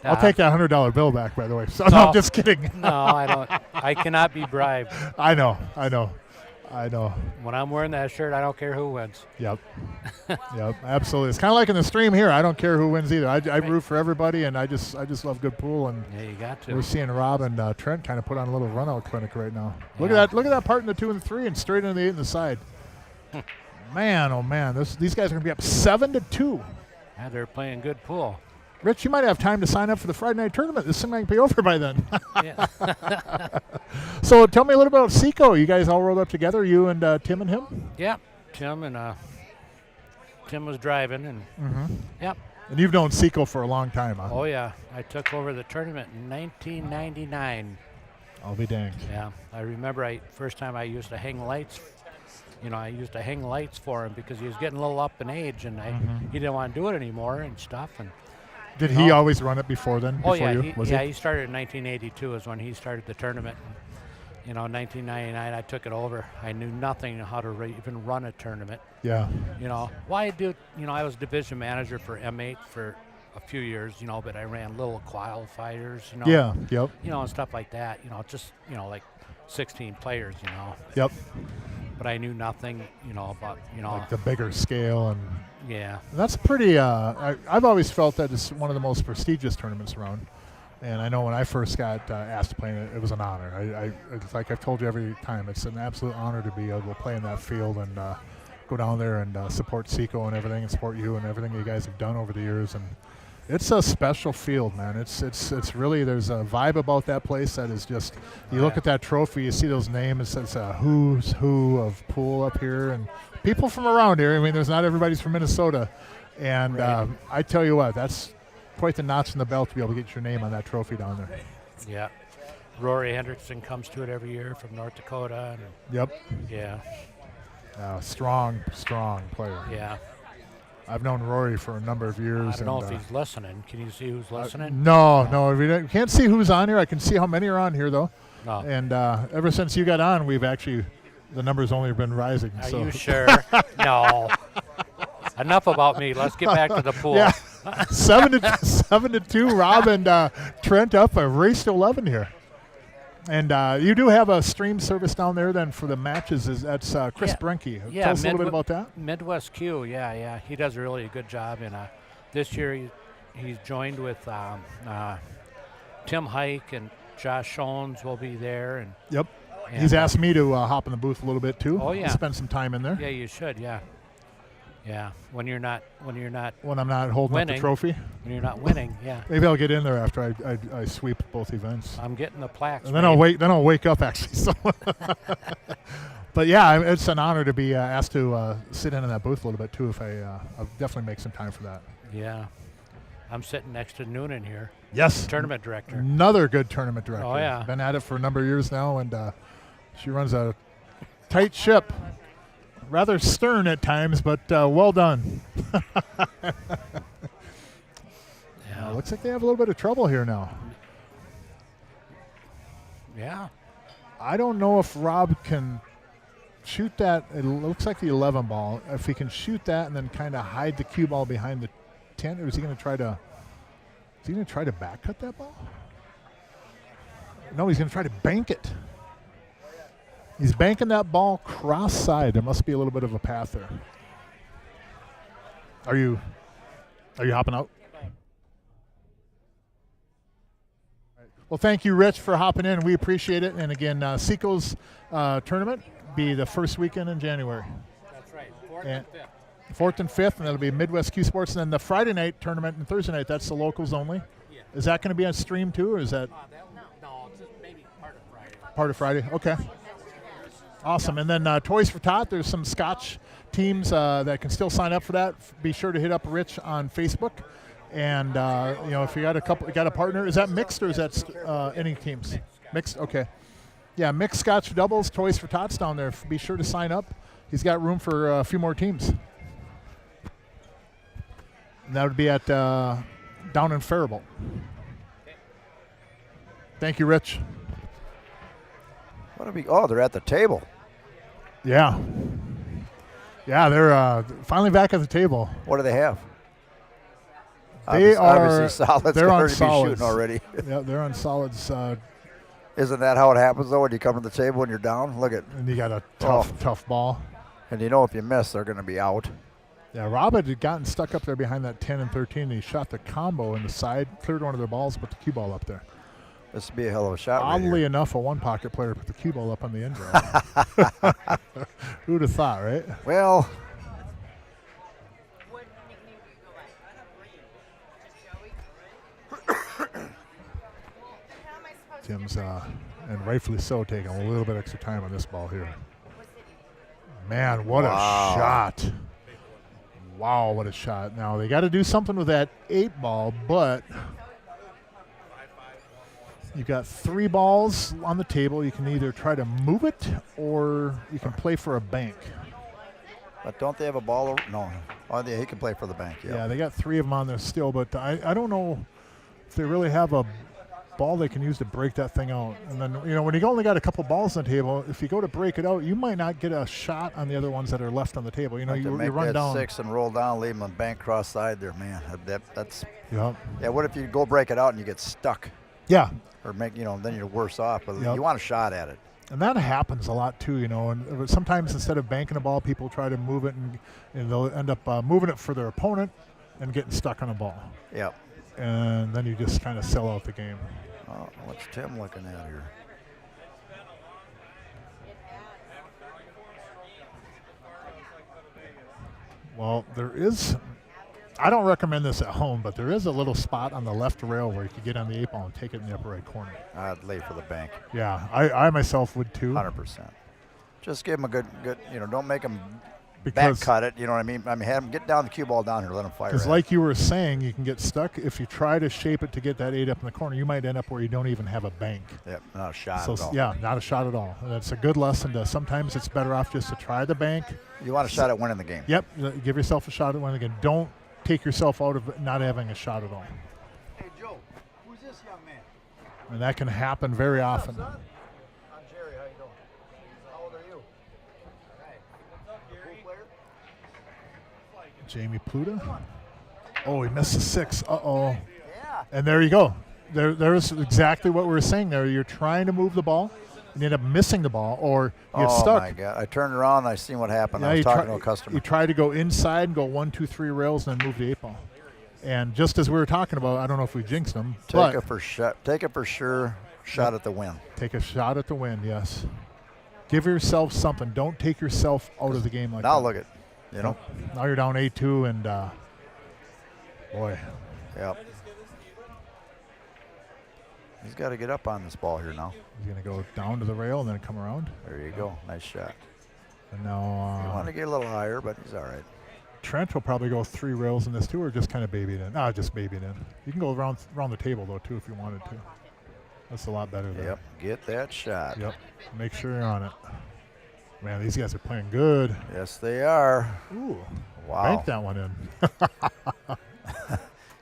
I'll take that $100 bill back, by the way. So, No. no, I'm just kidding. No, I don't. I cannot be bribed. I know. When I'm wearing that shirt, I don't care who wins. Yep. Yep. Absolutely. It's kind of like in the stream here. I don't care who wins either. I root for everybody, and I just love good pool. And Yeah, you got to. we're seeing Rob and Trent kind of put on a little run-out clinic right now. Look Yeah. at that! Look at that part in the 2 and 3, and straight into the 8 and the side. Man, oh man, these guys are gonna be up 7-2. Yeah, they're playing good pool. Rich, you might have time to sign up for the Friday night tournament. This thing might be over by then. Yeah. So tell me a little bit about Seco. You guys all rolled up together, you and Tim and him? Yeah, Tim was driving, and yep. And you've known Seco for a long time, huh? Oh yeah, I took over the tournament in 1999. I'll be danged. Yeah, I remember first time I used to hang lights. I used to hang lights for him because he was getting a little up in age, and he didn't want to do it anymore and stuff. And Did he always run it before then? oh before yeah, you? he started in 1982 is when he started the tournament. And, 1999 I took it over. I knew nothing how to even run a tournament. Yeah. I was division manager for M8 for a few years, but I ran little qualifiers, Yeah. Yep. and stuff like that, like 16 players, Yep. but I knew nothing, about, Like the bigger scale, and yeah. that's pretty. I've always felt that it's one of the most prestigious tournaments around. And I know when I first got asked to play in it, it was an honor. It's like I've told you every time, it's an absolute honor to be able to play in that field and go down there and support Seco and everything, and support you and everything you guys have done over the years. And it's a special field, man. It's really, there's a vibe about that place that is just, you look at that trophy, you see those names, it's a who's who of pool up here, and people from around here. I mean, there's not everybody's from Minnesota. And Right. I tell you what, that's quite the notch in the belt to be able to get your name on that trophy down there. Yeah. Rory Hendrickson comes to it every year from North Dakota. And Yep. yeah. Strong player. Yeah. I've known Rory for a number of years. I don't know if he's listening. Can you see who's listening? No. We can't see who's on here. I can see how many are on here, though. No. And ever since you got on, we've actually, the number's only been rising. Are so. you sure? No. Enough about me. Let's get back to the pool. Yeah. 7-2. Rob and Trent up a race to 11 here. And you do have a stream service down there then for the matches. That's Chris Brenke. Yeah, Tell us a little bit about that. Midwest Q, yeah. He does a really good job. And this year he's joined with Tim Hike and Josh Schoens will be there. And Yep. He's asked me to hop in the booth a little bit too. Oh, yeah. Spend some time in there. Yeah, you should, yeah. Yeah, when you're not When I'm not holding winning, up the trophy. When you're not winning, yeah. Maybe I'll get in there after I sweep both events. I'm getting the plaques. And then I'll wait. Then I'll wake up actually. So, but yeah, it's an honor to be asked to sit in that booth a little bit too. If I'll definitely make some time for that. Yeah, I'm sitting next to Noonan here. Yes, tournament director. Another good tournament director. Oh yeah, been at it for a number of years now, and she runs a tight ship. Rather stern at times, but well done. Yeah, looks like they have a little bit of trouble here now. Yeah. I don't know if Rob can shoot that. It looks like the 11 ball. If he can shoot that and then kind of hide the cue ball behind the 10, or is he going to try to? Is he going to try to back cut that ball? No, he's going to try to bank it. He's banking that ball cross side. There must be a little bit of a path there. Are you hopping out? Well, thank you, Rich, for hopping in. We appreciate it. And again, Seco's tournament be the first weekend in January. That's right. 4th and 5th, and that'll be Midwest Q Sports. And then the Friday night tournament and Thursday night, that's the locals only. Yeah. Is that going to be on stream too, or is that? No, just maybe part of Friday. Part of Friday. Okay. Awesome. And then Toys for Tot, there's some Scotch teams that can still sign up for that. Be sure to hit up Rich on Facebook. And, if you got a partner, is that mixed or is that any teams? Mixed? Okay. Yeah, mixed Scotch doubles, Toys for Tots down there. Be sure to sign up. He's got room for a few more teams. And that would be at down in Faribault. Thank you, Rich. They're at the table. Yeah. Yeah, they're finally back at the table. What do they have? They obviously solids they're on already be solids shooting already. Yeah, they're on solids. Isn't that how it happens though when you come to the table when you're down? Look at. And you got a tough ball. And you know if you miss, they're going to be out. Yeah, Rob had gotten stuck up there behind that 10 and 13, and he shot the combo in the side, cleared one of their balls, put the cue ball up there. This would be a hell of a shot. Oddly enough, a one-pocket player put the cue ball up on the end draw. Who'd have thought, right? Well, What nickname do you go by? Just Joey? How am I supposed to Tim's, differentiate? and rightfully so, taking a little bit extra time on this ball here. What city? Man, what Wow. a shot. Wow, what a shot. Now, they got to do something with that 8 ball, but you've got 3 balls on the table. You can either try to move it or you can play for a bank. but don't they have a ball? No. Oh, yeah, he can play for the bank. Yeah, they got 3 of them on there still, but I don't know if they really have a ball they can use to break that thing out. And then, when you only got a couple balls on the table, if you go to break it out, you might not get a shot on the other ones that are left on the table. You to make run that down. 6 and roll down, leave them on bank cross side there, man. That's Yep. yeah. What if you go break it out and you get stuck, Yeah, or then you're worse off. But Yep. you want a shot at it. and that happens a lot too, And sometimes instead of banking a ball, people try to move it, and they'll end up moving it for their opponent and getting stuck on a ball. Yep. And then you just kind of sell out the game. Oh, what's Tim looking at here? Well, I don't recommend this at home, but there is a little spot on the left rail where you could get on the 8 ball and take it in the upper right corner. I'd lay for the bank. Yeah, I myself would too. 100%. Just give him a good. Don't make him back Because cut it. You know what I mean? Have him get down the cue ball down here. Let him fire it. Because like you were saying, you can get stuck. If you try to shape it to get that 8 up in the corner, you might end up where you don't even have a bank. Yep, not a shot So at all. yeah, not a shot at all. And that's a good lesson. Sometimes it's better off just to try the bank. You want a shot at winning the game. Yep, give yourself a shot at winning again. Don't take yourself out of not having a shot at all. Hey, Joe, who's this young man? And that can happen very often. I'm Jerry. How you doing? How old are you? Hey. What's up, Gary? Pool player? Jamie Pluta. Oh, he missed the 6. Uh-oh. Yeah. And there you go. There's exactly what we were saying there. You're trying to move the ball, and you end up missing the ball, or you get Oh stuck. my God! I turned around and I seen what happened. Yeah, I was you talking try- to a customer. You try to go inside and go 1, 2, 3 rails, and then move the 8 ball. And just as we were talking about, I don't know if we jinxed them, Take it for sure. Shot at the win. take a shot at the win. Yes. Give yourself something. Don't take yourself out of the game like Now that. look at, Now you're down 8-2, and boy, Yep. He's got to get up on this ball here now. he's gonna go down to the rail and then come around. There you go. Nice shot. And You now want to get a little higher, but he's all right. Trent will probably go 3 rails in this too, or just kind of baby it in. Just baby it in. You can go around the table though too if you wanted to. That's a lot better there. Yep. Get that shot. Yep. Make sure you're on it. Man, these guys are playing good. Yes, they are. Ooh. Wow. Bank that one in.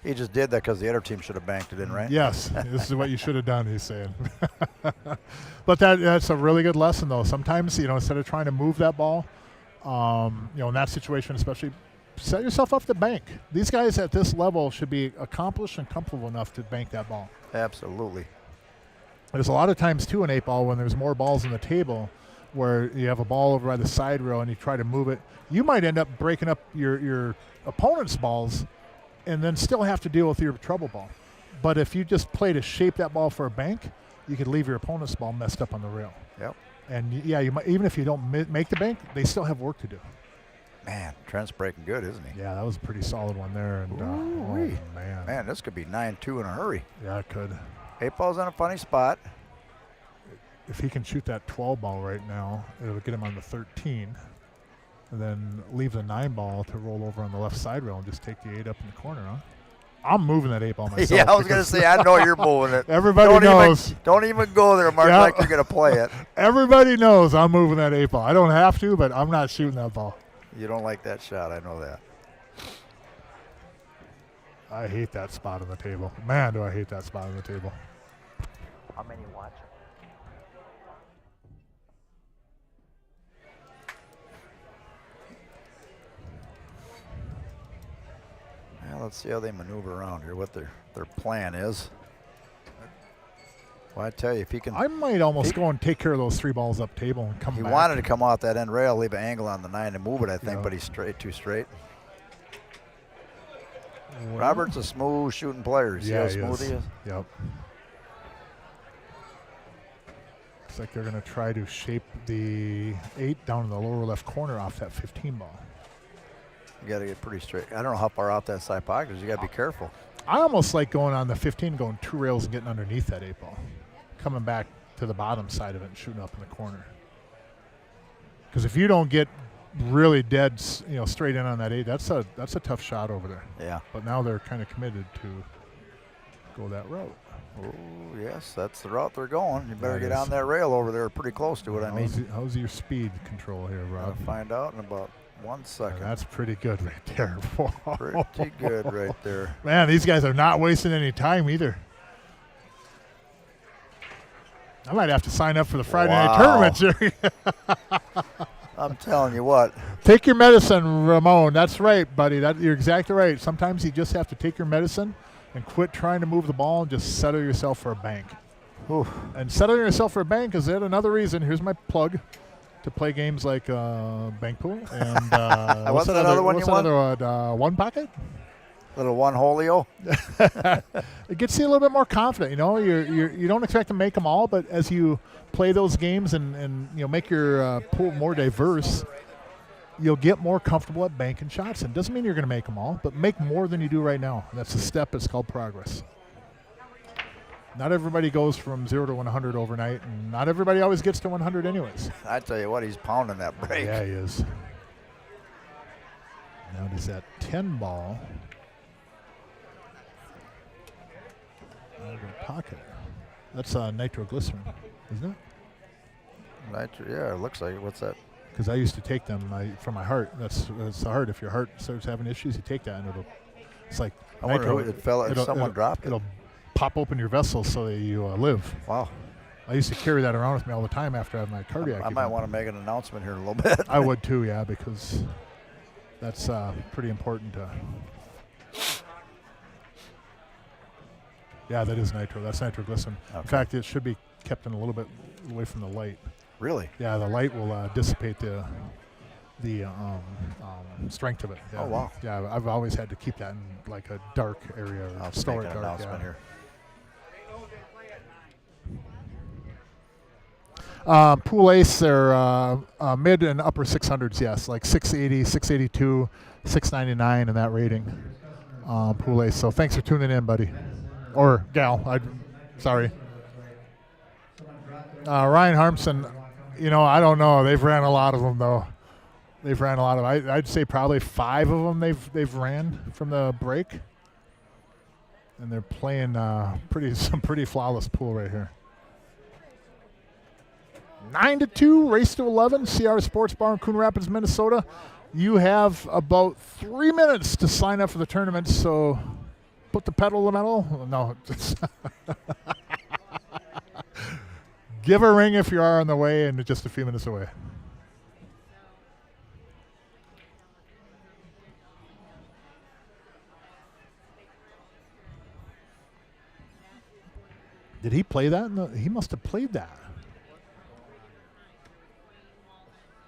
He just did that because the other team should have banked it in, right? Yes, this is what you should have done, he's saying. But that's a really good lesson, though. Sometimes, instead of trying to move that ball, in that situation especially, set yourself up to bank. These guys at this level should be accomplished and comfortable enough to bank that ball. Absolutely. There's a lot of times, too, in 8 ball when there's more balls on the table where you have a ball over by the side rail and you try to move it, you might end up breaking up your opponent's balls and then still have to deal with your trouble ball. But if you just play to shape that ball for a bank, you could leave your opponent's ball messed up on the rail. Yep. And you might, even if you don't make the bank, they still have work to do. Man, Trent's breaking good, isn't he? Yeah, that was a pretty solid one there. And oh, Ooh-wee. man. Man, this could be 9-2 in a hurry. Yeah, it could. 8 ball's in a funny spot. If he can shoot that 12 ball right now, it'll get him on the 13. And then leave the 9 ball to roll over on the left side rail and just take the 8 up in the corner, huh? I'm moving that 8 ball myself. Yeah, I was going to say, I know you're moving it. Everybody knows. Don't even go there, Mark, like you're going to play it. Everybody knows I'm moving that 8 ball. I don't have to, but I'm not shooting that ball. You don't like that shot, I know that. I hate that spot on the table. Man, do I hate that spot on the table. How many watch? Well, let's see how they maneuver around here, what their plan is. Well, I tell you, if he can... I might almost go and take care of those 3 balls up table and come He back. wanted to come off that end rail, leave an angle on the 9 and move it, I think, Yeah. but he's too straight. Well, Robert's a smooth shooting player. You see how he smooth he is? Yep. Looks like they're going to try to shape the 8 down in the lower left corner off that 15 ball. You got to get pretty straight. I don't know how far out that side pocket is. You got to be careful. I almost like going on the 15, going 2 rails and getting underneath that 8 ball, coming back to the bottom side of it and shooting up in the corner. Because if you don't get really dead, straight in on that 8, that's a tough shot over there. Yeah. But now they're kind of committed to go that route. Oh, yes, that's the route they're going. You better That get is. on that rail over there, pretty close to it, I mean. How's your speed control here, Rob? I'll find out in about 1 second. That's pretty good right there. Pretty good right there. Man, these guys are not wasting any time either. I might have to sign up for the Friday night tournament series. I'm telling you what. Take your medicine, Ramon. That's right, buddy. You're exactly right. Sometimes you just have to take your medicine and quit trying to move the ball and just settle yourself for a bank. Oof. And settling yourself for a bank is yet another reason. Here's my plug to play games like Bank Pool. And what's that other one you want? One Pocket? Little one holio. It gets you a little bit more confident. You don't expect to make them all, but as you play those games and make your pool more diverse, you'll get more comfortable at banking shots. And it doesn't mean you're going to make them all, but make more than you do right now. And that's a step. It's called progress. Not everybody goes from 0 to 100 overnight, and not everybody always gets to 100 anyways. I tell you what, he's pounding that break. Yeah, he is. Now does that 10 ball out of the pocket? That's nitroglycerin, isn't it? Yeah, it looks like it. What's that? Because I used to take them for my heart. That's the heart. If your heart starts having issues, you take that, and it's like I wonder who it fell. If someone dropped it. It'll pop open your vessels so that you live. Wow. I used to carry that around with me all the time after I had my cardiac. I might want to make an announcement here in a little bit. I would too, yeah, because that's pretty important. Yeah, that is nitro. That's nitroglycerin. Okay. In fact, it should be kept in a little bit away from the light. Really? Yeah, the light will dissipate the strength of it. Yeah. Oh, wow. Yeah, I've always had to keep that in like a dark area. I'll store make it an dark. announcement Yeah. here. Pool Ace, they're mid and upper 600s, yes, like 680, 682, 699 in that rating. Pool Ace. So thanks for tuning in, buddy. Or gal. Sorry. Ryan Harmson, I don't know. They've ran a lot of them, though. They've ran a lot of. I'd say probably 5 of them they've ran from the break, and they're playing some pretty flawless pool right here. 9-2, race to 11. CRs Sportsbar in Coon Rapids, Minnesota. You have about 3 minutes to sign up for the tournament, so put the pedal to the metal. No. Give a ring if you are on the way and just a few minutes away. Did he play that? No, he must have played that.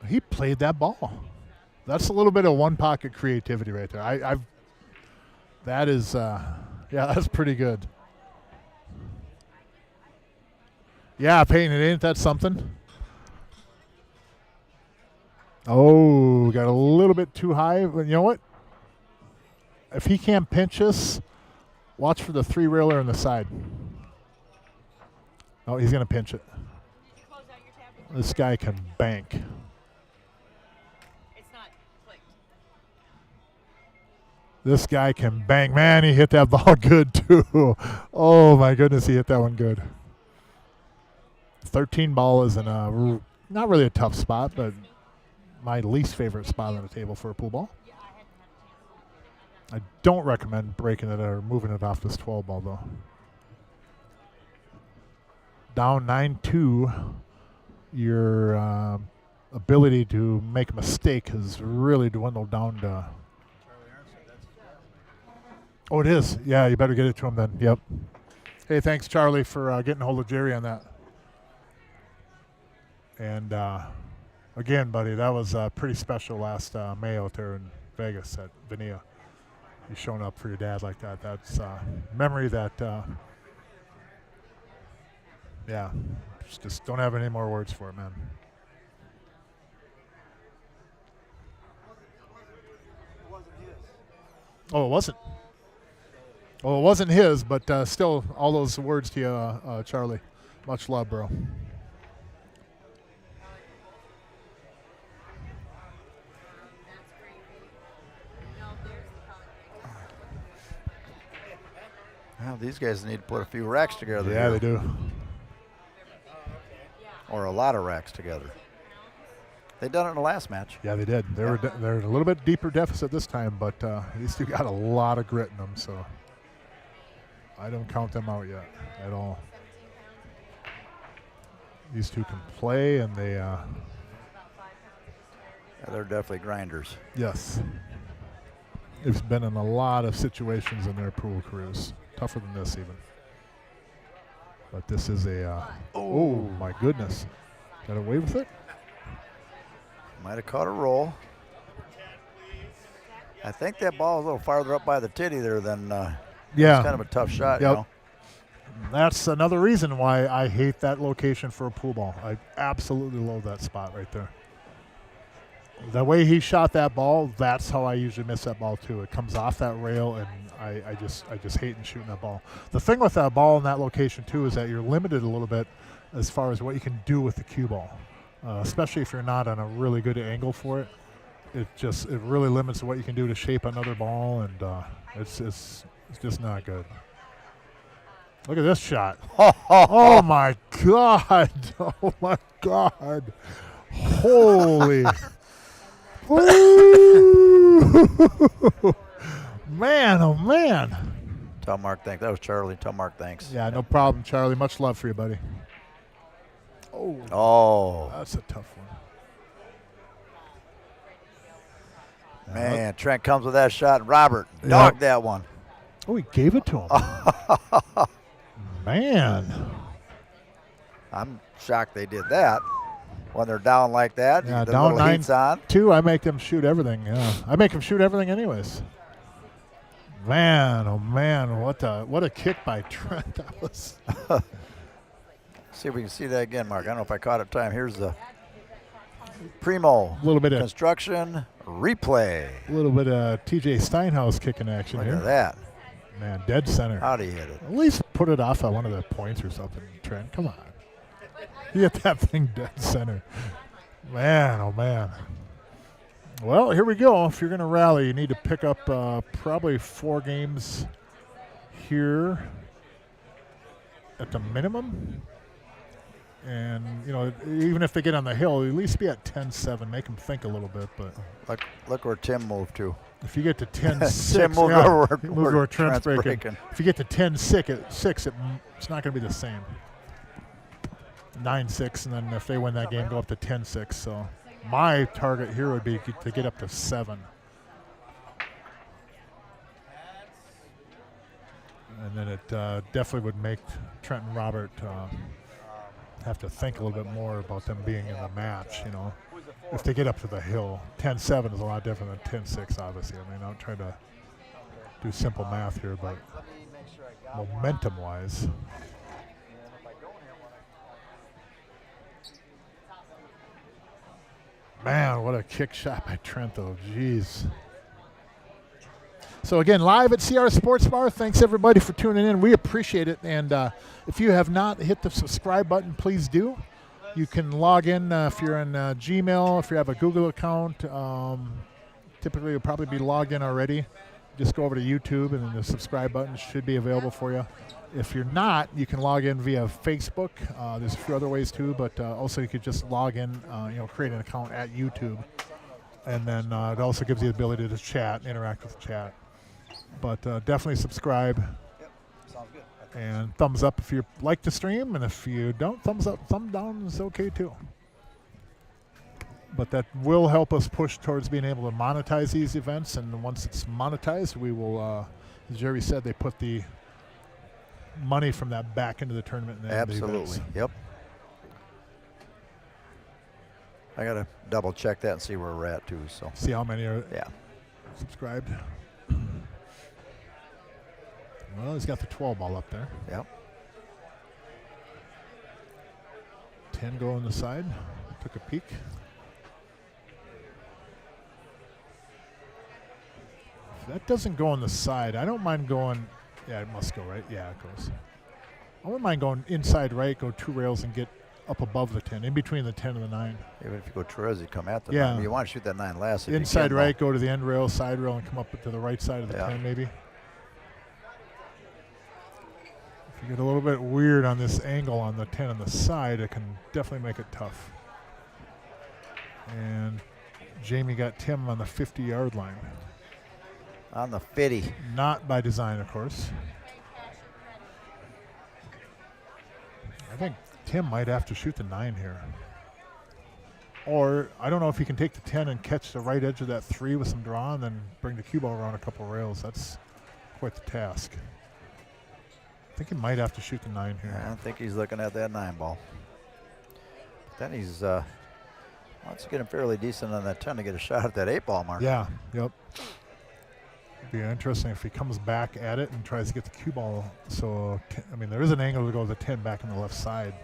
He played that ball. That's a little bit of one pocket creativity right there. That is, that's pretty good. Yeah, Peyton, ain't that something? Oh, got a little bit too high. But you know what? If he can't pinch us, watch for the 3-railer on the side. Oh, he's going to pinch it. This guy can bank. This guy can bang. Man, he hit that ball good, too. Oh, my goodness, he hit that one good. 13 ball is in a, not really a tough spot, but my least favorite spot on the table for a pool ball. I don't recommend breaking it or moving it off this 12 ball, though. Down 9-2, your ability to make a mistake has really dwindled down to Oh, it is. Yeah, you better get it to him then. Yep. Hey, thanks, Charlie, for getting a hold of Jerry on that. And again, buddy, that was pretty special last May out there in Vegas at Venia. You showing up for your dad like that. That's memory that, yeah, just don't have any more words for it, man. Oh, it wasn't. Well, it wasn't his, but still, all those words to you, Charlie. Much love, bro. Well, these guys need to put a few racks together. Yeah, here. they do. Or a lot of racks together. They done it in the last match. Yeah, they did. They're a little bit deeper deficit this time, but these two got a lot of grit in them, so I don't count them out yet at all. These two can play, and they. Yeah, they're definitely grinders. Yes. They've been in a lot of situations in their pool careers, tougher than this even. But this is a. Oh my goodness! Got away with it. Might have caught a roll. I think that ball is a little farther up by the titty there than. Yeah. It's kind of a tough shot. Yep. You know? That's another reason why I hate that location for a pool ball. I absolutely loathe that spot right there. The way he shot that ball, that's how I usually miss that ball too. It comes off that rail, and I just hate shooting that ball. The thing with that ball in that location too is that you're limited a little bit as far as what you can do with the cue ball, especially if you're not on a really good angle for it. It really limits what you can do to shape another ball, and it's just not good. Look at this shot. Oh my God. Oh my God. Holy. Man, oh man. Tell Mark thanks. That was Charlie. Tell Mark thanks. Yeah, no problem, Charlie. Much love for you, buddy. Oh. That's a tough one. Man, Trent comes with that shot, and Robert dogged that one. Oh, he gave it to him. Man. I'm shocked they did that. When they're down like that, Yeah, the down little heat's on. 9-2, I make them shoot everything. Yeah, I make them shoot everything anyways. Man, oh man, what a kick by Trent. That was. See if we can see that again, Mark. I don't know if I caught it time. Here's the Primo. A little bit of construction replay. A little bit of TJ Steinhaus kicking action Look here. at that. Man, dead center. How'd he hit it? At least put it off at one of the points or something, Trent. Come on. You hit that thing dead center. Man, oh man. Well, here we go. If you're going to rally, you need to pick up probably 4 games here at the minimum. And, you know, even if they get on the hill, at least be at 10-7. Make them think a little bit. But look where Tim moved to. If you get to 10-6, Tim moved over where Trent's breaking. breaking. If you get to 10-6, it's not going to be the same. 9-6, and then if they win that game, go up to 10-6. So my target here would be to get up to 7. And then it definitely would make Trent and Robert have to think a little bit more about them being in the match, you know. If they get up to the hill, 10-7 is a lot different than 10-6, obviously. I mean, I'm trying to do simple math here, but momentum-wise. Man, what a kick shot by Trent, though. Jeez. So, again, live at CRs Sportsbar. Thanks, everybody, for tuning in. We appreciate it. And if you have not hit the subscribe button, please do. You can log in if you're in Gmail, if you have a Google account. Typically, you'll probably be logged in already. Just go over to YouTube, and then the subscribe button should be available for you. If you're not, you can log in via Facebook. There's a few other ways too, but also you could just log in, create an account at YouTube. And then it also gives you the ability to chat, interact with the chat. But definitely subscribe. Yep, sounds good. And thumbs up if you like the stream, and if you don't, thumbs up, thumb down is okay too. But that will help us push towards being able to monetize these events, and once it's monetized, we will As Jerry said, they put the money from that back into the tournament. And the Absolutely. events. Yep. I got to double check that and see where we're at, too. So See how many are yeah. subscribed. Well, he's got the 12 ball up there. Yep. 10 go on the side. Took a peek. If that doesn't go on the side, I don't mind going. Yeah, it must go right. Yeah, it goes. I wouldn't mind going inside right, go 2 rails and get up above the 10, in between the 10 and the 9. Even if you go Torres, you come at the Yeah. 9. You want to shoot that 9 last. If Inside you can, right, go to the end rail, side rail, and come up to the right side of the Yeah. 10 maybe. If you get a little bit weird on this angle on the 10 on the side, it can definitely make it tough. And Jamie got Tim on the 50-yard line. On the 50. Not by design, of course. I think Tim might have to shoot the 9 here. Or I don't know if he can take the 10 and catch the right edge of that 3 with some draw and then bring the cue ball around a couple rails. That's quite the task. I think he might have to shoot the 9 here. I don't think he's looking at that 9 ball. But then he's wants to get him fairly decent on that 10 to get a shot at that 8 ball mark. Yeah, yep. It'd be interesting if he comes back at it and tries to get the cue ball. So, I mean, there is an angle to go to the 10 back on the left side.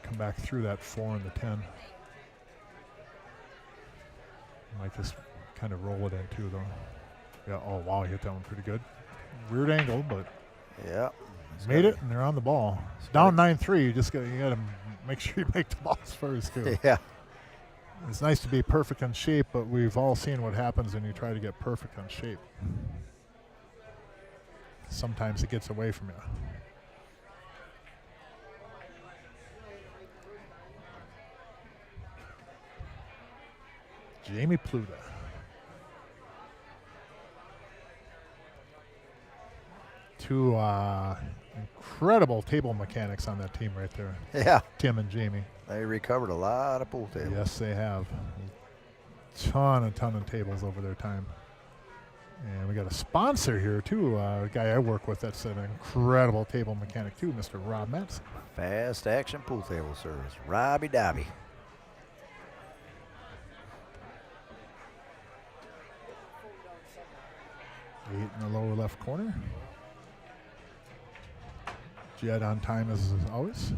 Come back through that 4 and the 10. Might just kind of roll it in too, though. Yeah, oh, wow, he hit that one pretty good. Weird angle, but yeah, made it, and they're on the ball. Down 9-3, you got to make sure you make the balls first, too. Yeah. It's nice to be perfect on shape, but we've all seen what happens when you try to get perfect on shape. Sometimes it gets away from you. Jamie Pluta. Two incredible table mechanics on that team right there. Yeah. Tim and Jamie. They recovered a lot of pool tables. Yes, they have. Ton of tables over their time. And we got a sponsor here, too. A guy I work with that's an incredible table mechanic, too, Mr. Rob Matson. Fast action pool table service. Robbie Dobby. Eight in the lower left corner. Jed on time as always.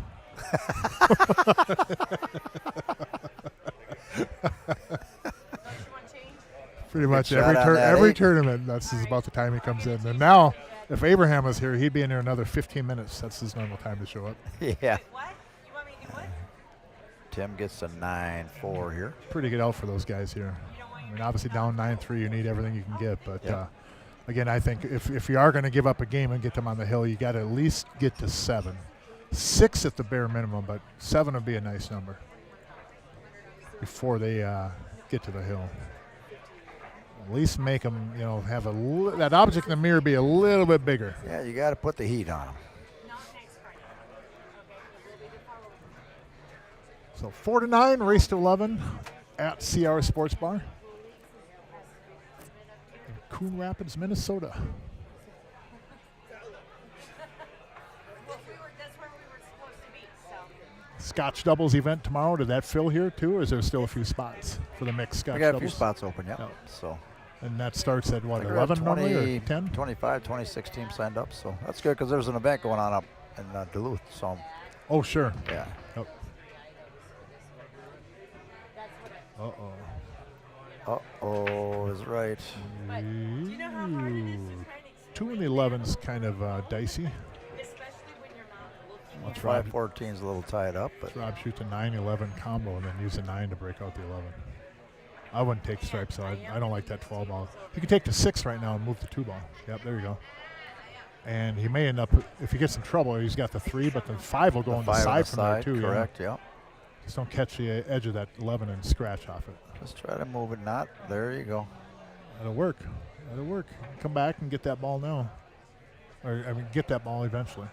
Pretty much every tournament, that's about the time he comes in. And now, if Abraham was here, he'd be in there another 15 minutes. That's his normal time to show up. Yeah. Tim gets a 9-4 here. Pretty good out for those guys here. I mean, obviously down 9-3, you need everything you can get. But again, I think if you are going to give up a game and get them on the hill, you got to at least get to 7. 6 at the bare minimum, but 7 would be a nice number before they get to the hill. At least make them, have that object in the mirror be a little bit bigger. Yeah, you got to put the heat on them. So 4-9, race to 11 at CRs Sportsbar in Coon Rapids, Minnesota. Scotch doubles event tomorrow. Did that fill here too, or is there still a few spots for the mixed Scotch We got doubles? a few spots open, yeah. Yep. So. And that starts at what, 11 normally or 10? 25, 26 teams signed up, so that's good because there's an event going on up in Duluth. So. Oh, sure. Yeah. Yep. Uh-oh. Uh-oh is right. But do you know how hard it is to try and explain 2 and the 11's kind of dicey. especially when you're not looking? Well, 5-14 is a little tied up, but Rob shoots a 9-11 combo and then use a 9 to break out the 11. I wouldn't take stripes, so I don't like that 12 ball. You can take the 6 right now and move the 2 ball. Yep, there you go. And he may end up, if he gets in trouble, he's got the 3, but the 5 will go on the side from there too. Correct, yeah. Just don't catch the edge of that 11 and scratch off it. Just try to move it not. There you go. That'll work. That'll work. Come back and get that ball now. Or, get that ball eventually.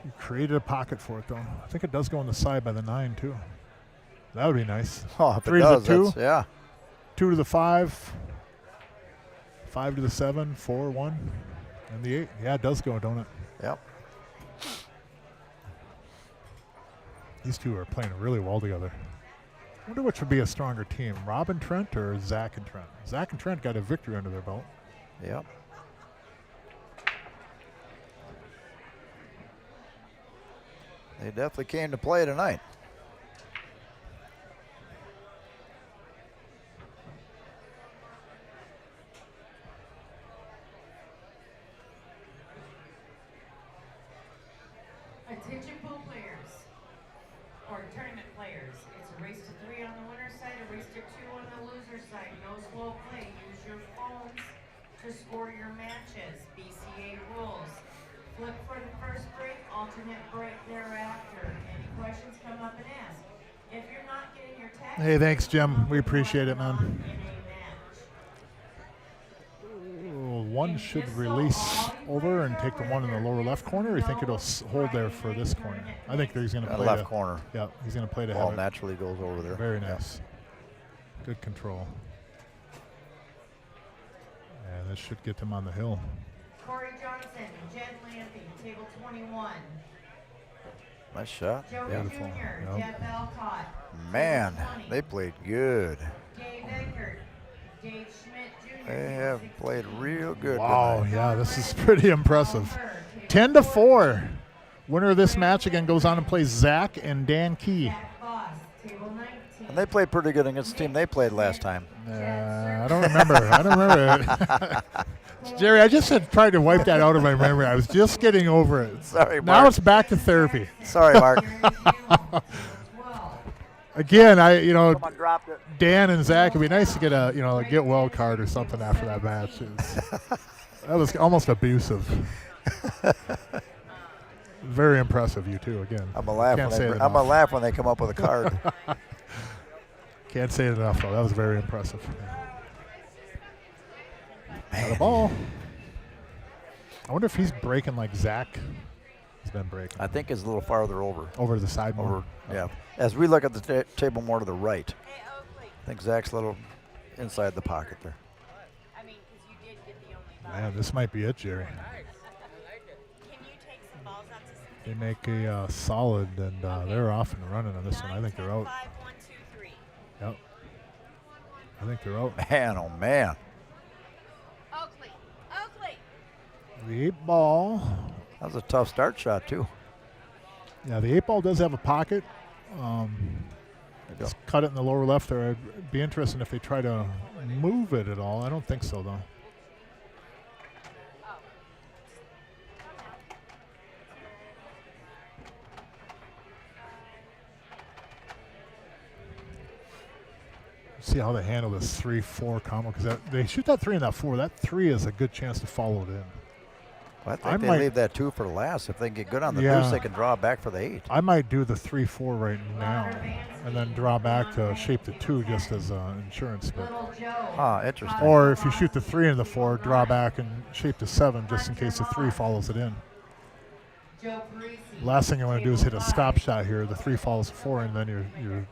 You created a pocket for it, though. I think it does go on the side by the 9, too. That would be nice. Oh, if 3 it does, to the 2. yeah. 2 to the 5. 5 to the 7, 4, 1, and the 8. Yeah, it does go, don't it? Yep. These two are playing really well together. I wonder which would be a stronger team, Rob and Trent or Zach and Trent? Zach and Trent got a victory under their belt. Yep. They definitely came to play tonight. Attention pool players, or tournament players. It's a race to 3 on the winner's side, a race to 2 on the loser's side. No slow play. Use your phones to score your matches. BCA rules. Flip for the first break, alternate break thereafter. Any questions, come up and ask. If you're not getting your text, Hey, thanks, Jim. We appreciate it, man. in a match. Ooh, one should release over and take the one in the lower left corner. Or you think it'll hold there for this corner? I think he's going to play left to, corner. Yeah, he's going to play to Ball have it. naturally goes over there. Very nice. Good control. And this should get them on the hill. Corey Johnson, Jen Lampy, table 21. Nice shot. Joey Beautiful. Jr., Yep. Jeff Alcott. Man, table 20. they played good. Dave Eckert, Dave Schmidt Jr. They table have 16. played real good Wow, tonight. yeah, this is pretty impressive. Oliver, table 10 to 14. 4. Winner of this match again goes on and plays Zach and Dan Key. Zach Boss, table 19. And they played pretty good against the team they played last time. I don't remember. I don't remember it. Jerry, I just had tried to wipe that out of my memory. I was just getting over it. Sorry, Now Mark. it's back to therapy. Sorry, Mark. Again, Someone dropped it. Dan and Zach, it'd be nice to get a get well card or something after that match. That was almost abusive. Very impressive, you two. Again, I'm gonna laugh. Can't say it I'm gonna enough. laugh when they come up with a card. Can't say it enough though. That was very impressive. Got a ball. I wonder if he's breaking like Zach has been breaking. I think it's a little farther over. Over to the side more. Over, yeah. As we look at the table more to the right, I think Zach's a little inside the pocket there. I mean, because you did get the only Man, this might be it, Jerry. Can you take some balls out to They make a solid, and they're off and running on this one. I think they're out. 5, 1, 2, 3. Yep. I think they're out. Man, oh man. Oakley. Oakley. The 8 ball. That was a tough start shot too. Yeah, the 8 ball does have a pocket. Just cut it in the lower left there. It'd be interesting if they try to move it at all. I don't think so, though. See how they handle this 3-4 combo, because they shoot that 3 and that 4. That 3 is a good chance to follow it in. Well, I think they leave that 2 for last. If they get good on the deuce, they can draw back for the 8. I might do the 3-4 right now, and then draw back to shape the 2 just as insurance. But interesting. or if you shoot the 3 and the 4, draw back and shape the 7 just in case the 3 follows it in. Last thing you want to do is hit a stop shot here. The 3 follows the 4, and then you're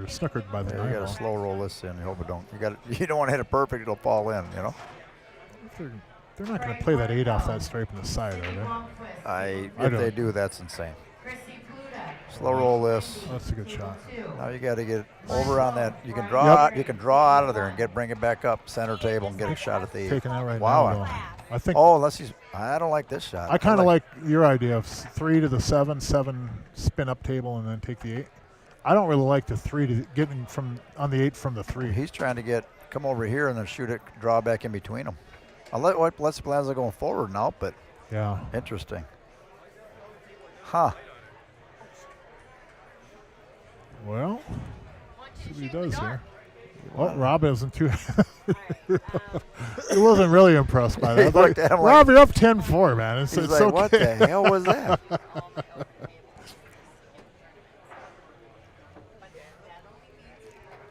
snookered by the 9 you got to slow roll this in. You hope it don't. You don't want to hit it perfect; it'll fall in. You know. They're not going to play that 8 off that stripe in the side, are they? If they do, that's insane. Slow roll this. Oh, that's a good shot. Now you got to get over on that. You can draw. Out, you can draw out of there and bring it back up center table and get a shot at the 8. Taking that right wow. now, though. I think. Oh, unless he's. I don't like this shot. I kind of like your idea of 3 to the 7, 7 spin up table, and then take the 8. I don't really like the 3 to getting from on the 8 from the 3. He's trying to come over here and then shoot it, draw back in between them. Unless the plans are going forward now, but yeah, interesting. Huh. Well, see what he does here. Oh, Rob isn't too. He wasn't really impressed by that. Looked at him Rob, you're up 10-4, man. It's like, okay. What the hell was that?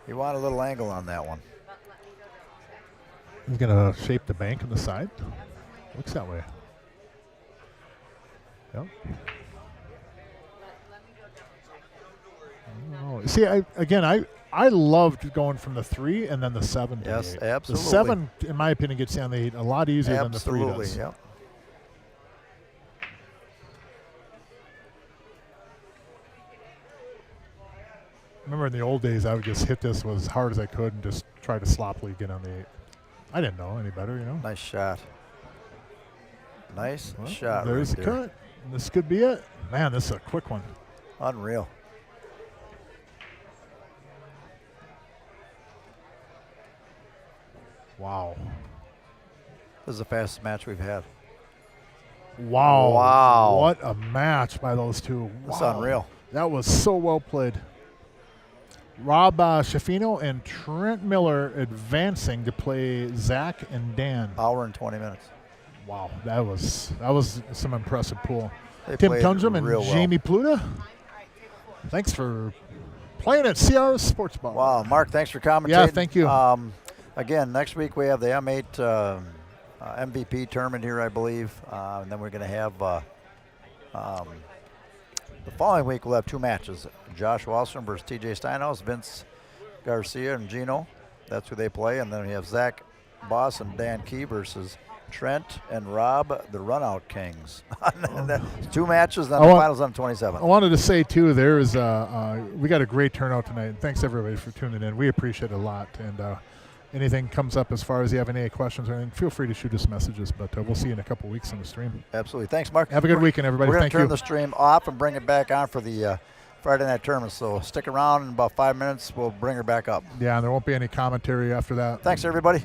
He wanted a little angle on that one. He's going to shape the bank on the side. Looks that way. Yep. See, I loved going from the 3 and then the 7 to Yes, the 8. absolutely. The 7, in my opinion, gets you on the 8 a lot easier than the 3 Absolutely, does. yep. Remember in the old days, I would just hit this as hard as I could and just try to sloppily get on the 8. I didn't know any better, you know. Nice shot. Nice Well, shot. there's right the there. cut. This could be it. Man, this is a quick one. Unreal. Wow. This is the fastest match we've had. Wow. Wow. What a match by those two. That's Wow. unreal. That was so well played. Rob Schifino and Trent Miller advancing to play Zach and Dan. Hour and 20 minutes. Wow, that was some impressive pool. They Tim played Tundrum and real well. Jamie Pluta. Thanks for playing at CRs Sportsbar. Wow, Mark, thanks for commentating. Yeah, thank you. Again, next week we have the M8 MVP tournament here, I believe. And then we're going to have the following week we'll have 2 matches. Josh Wallstrom versus TJ Steinhaus, Vince Garcia and Gino. That's who they play. And then we have Zach Boss and Dan Key versus Trent and Rob, the Runout Kings. 2 matches, then the finals on the 27th. I wanted to say, too, there is we got a great turnout tonight. Thanks, everybody, for tuning in. We appreciate it a lot. And anything comes up as far as you have any questions or anything, feel free to shoot us messages. But we'll see you in a couple weeks on the stream. Absolutely. Thanks, Mark. Have a good weekend, everybody. We're going Thank to turn you. the stream off and bring it back on for the Friday night tournament. So stick around. In about 5 minutes, we'll bring her back up. Yeah, and there won't be any commentary after that. Thanks, everybody.